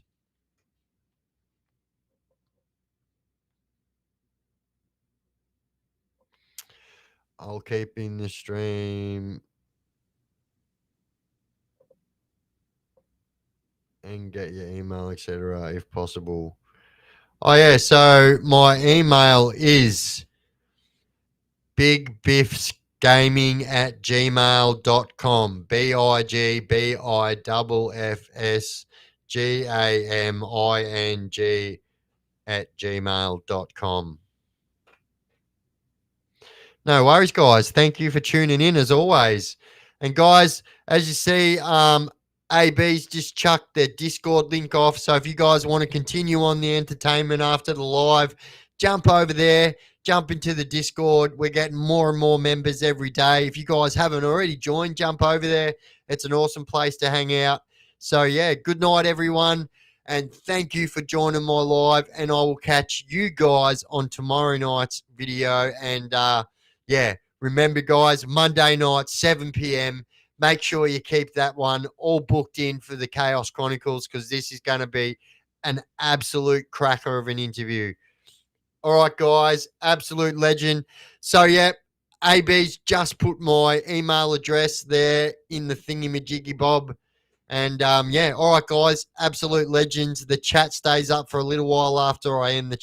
I'll keep in the stream and get your email, etc., if possible. Oh, yeah. So my email is bigbiffsgaming@gmail.com. BIGBIFFSGAMING@gmail.com. No worries, guys. Thank you for tuning in as always. And guys, as you see, AB's just chucked their Discord link off. So if you guys want to continue on the entertainment after the live, jump over there, jump into the Discord. We're getting more and more members every day. If you guys haven't already joined, jump over there. It's an awesome place to hang out. So yeah, good night, everyone. And thank you for joining my live. And I will catch you guys on tomorrow night's video. And yeah, remember, guys, Monday night, 7 p.m. Make sure you keep that one all booked in for the Chaos Chronicles because this is going to be an absolute cracker of an interview. All right, guys, absolute legend. So, yeah, AB's just put my email address there in the thingy-majiggy bob. And, yeah, all right, guys, absolute legends. The chat stays up for a little while after I end the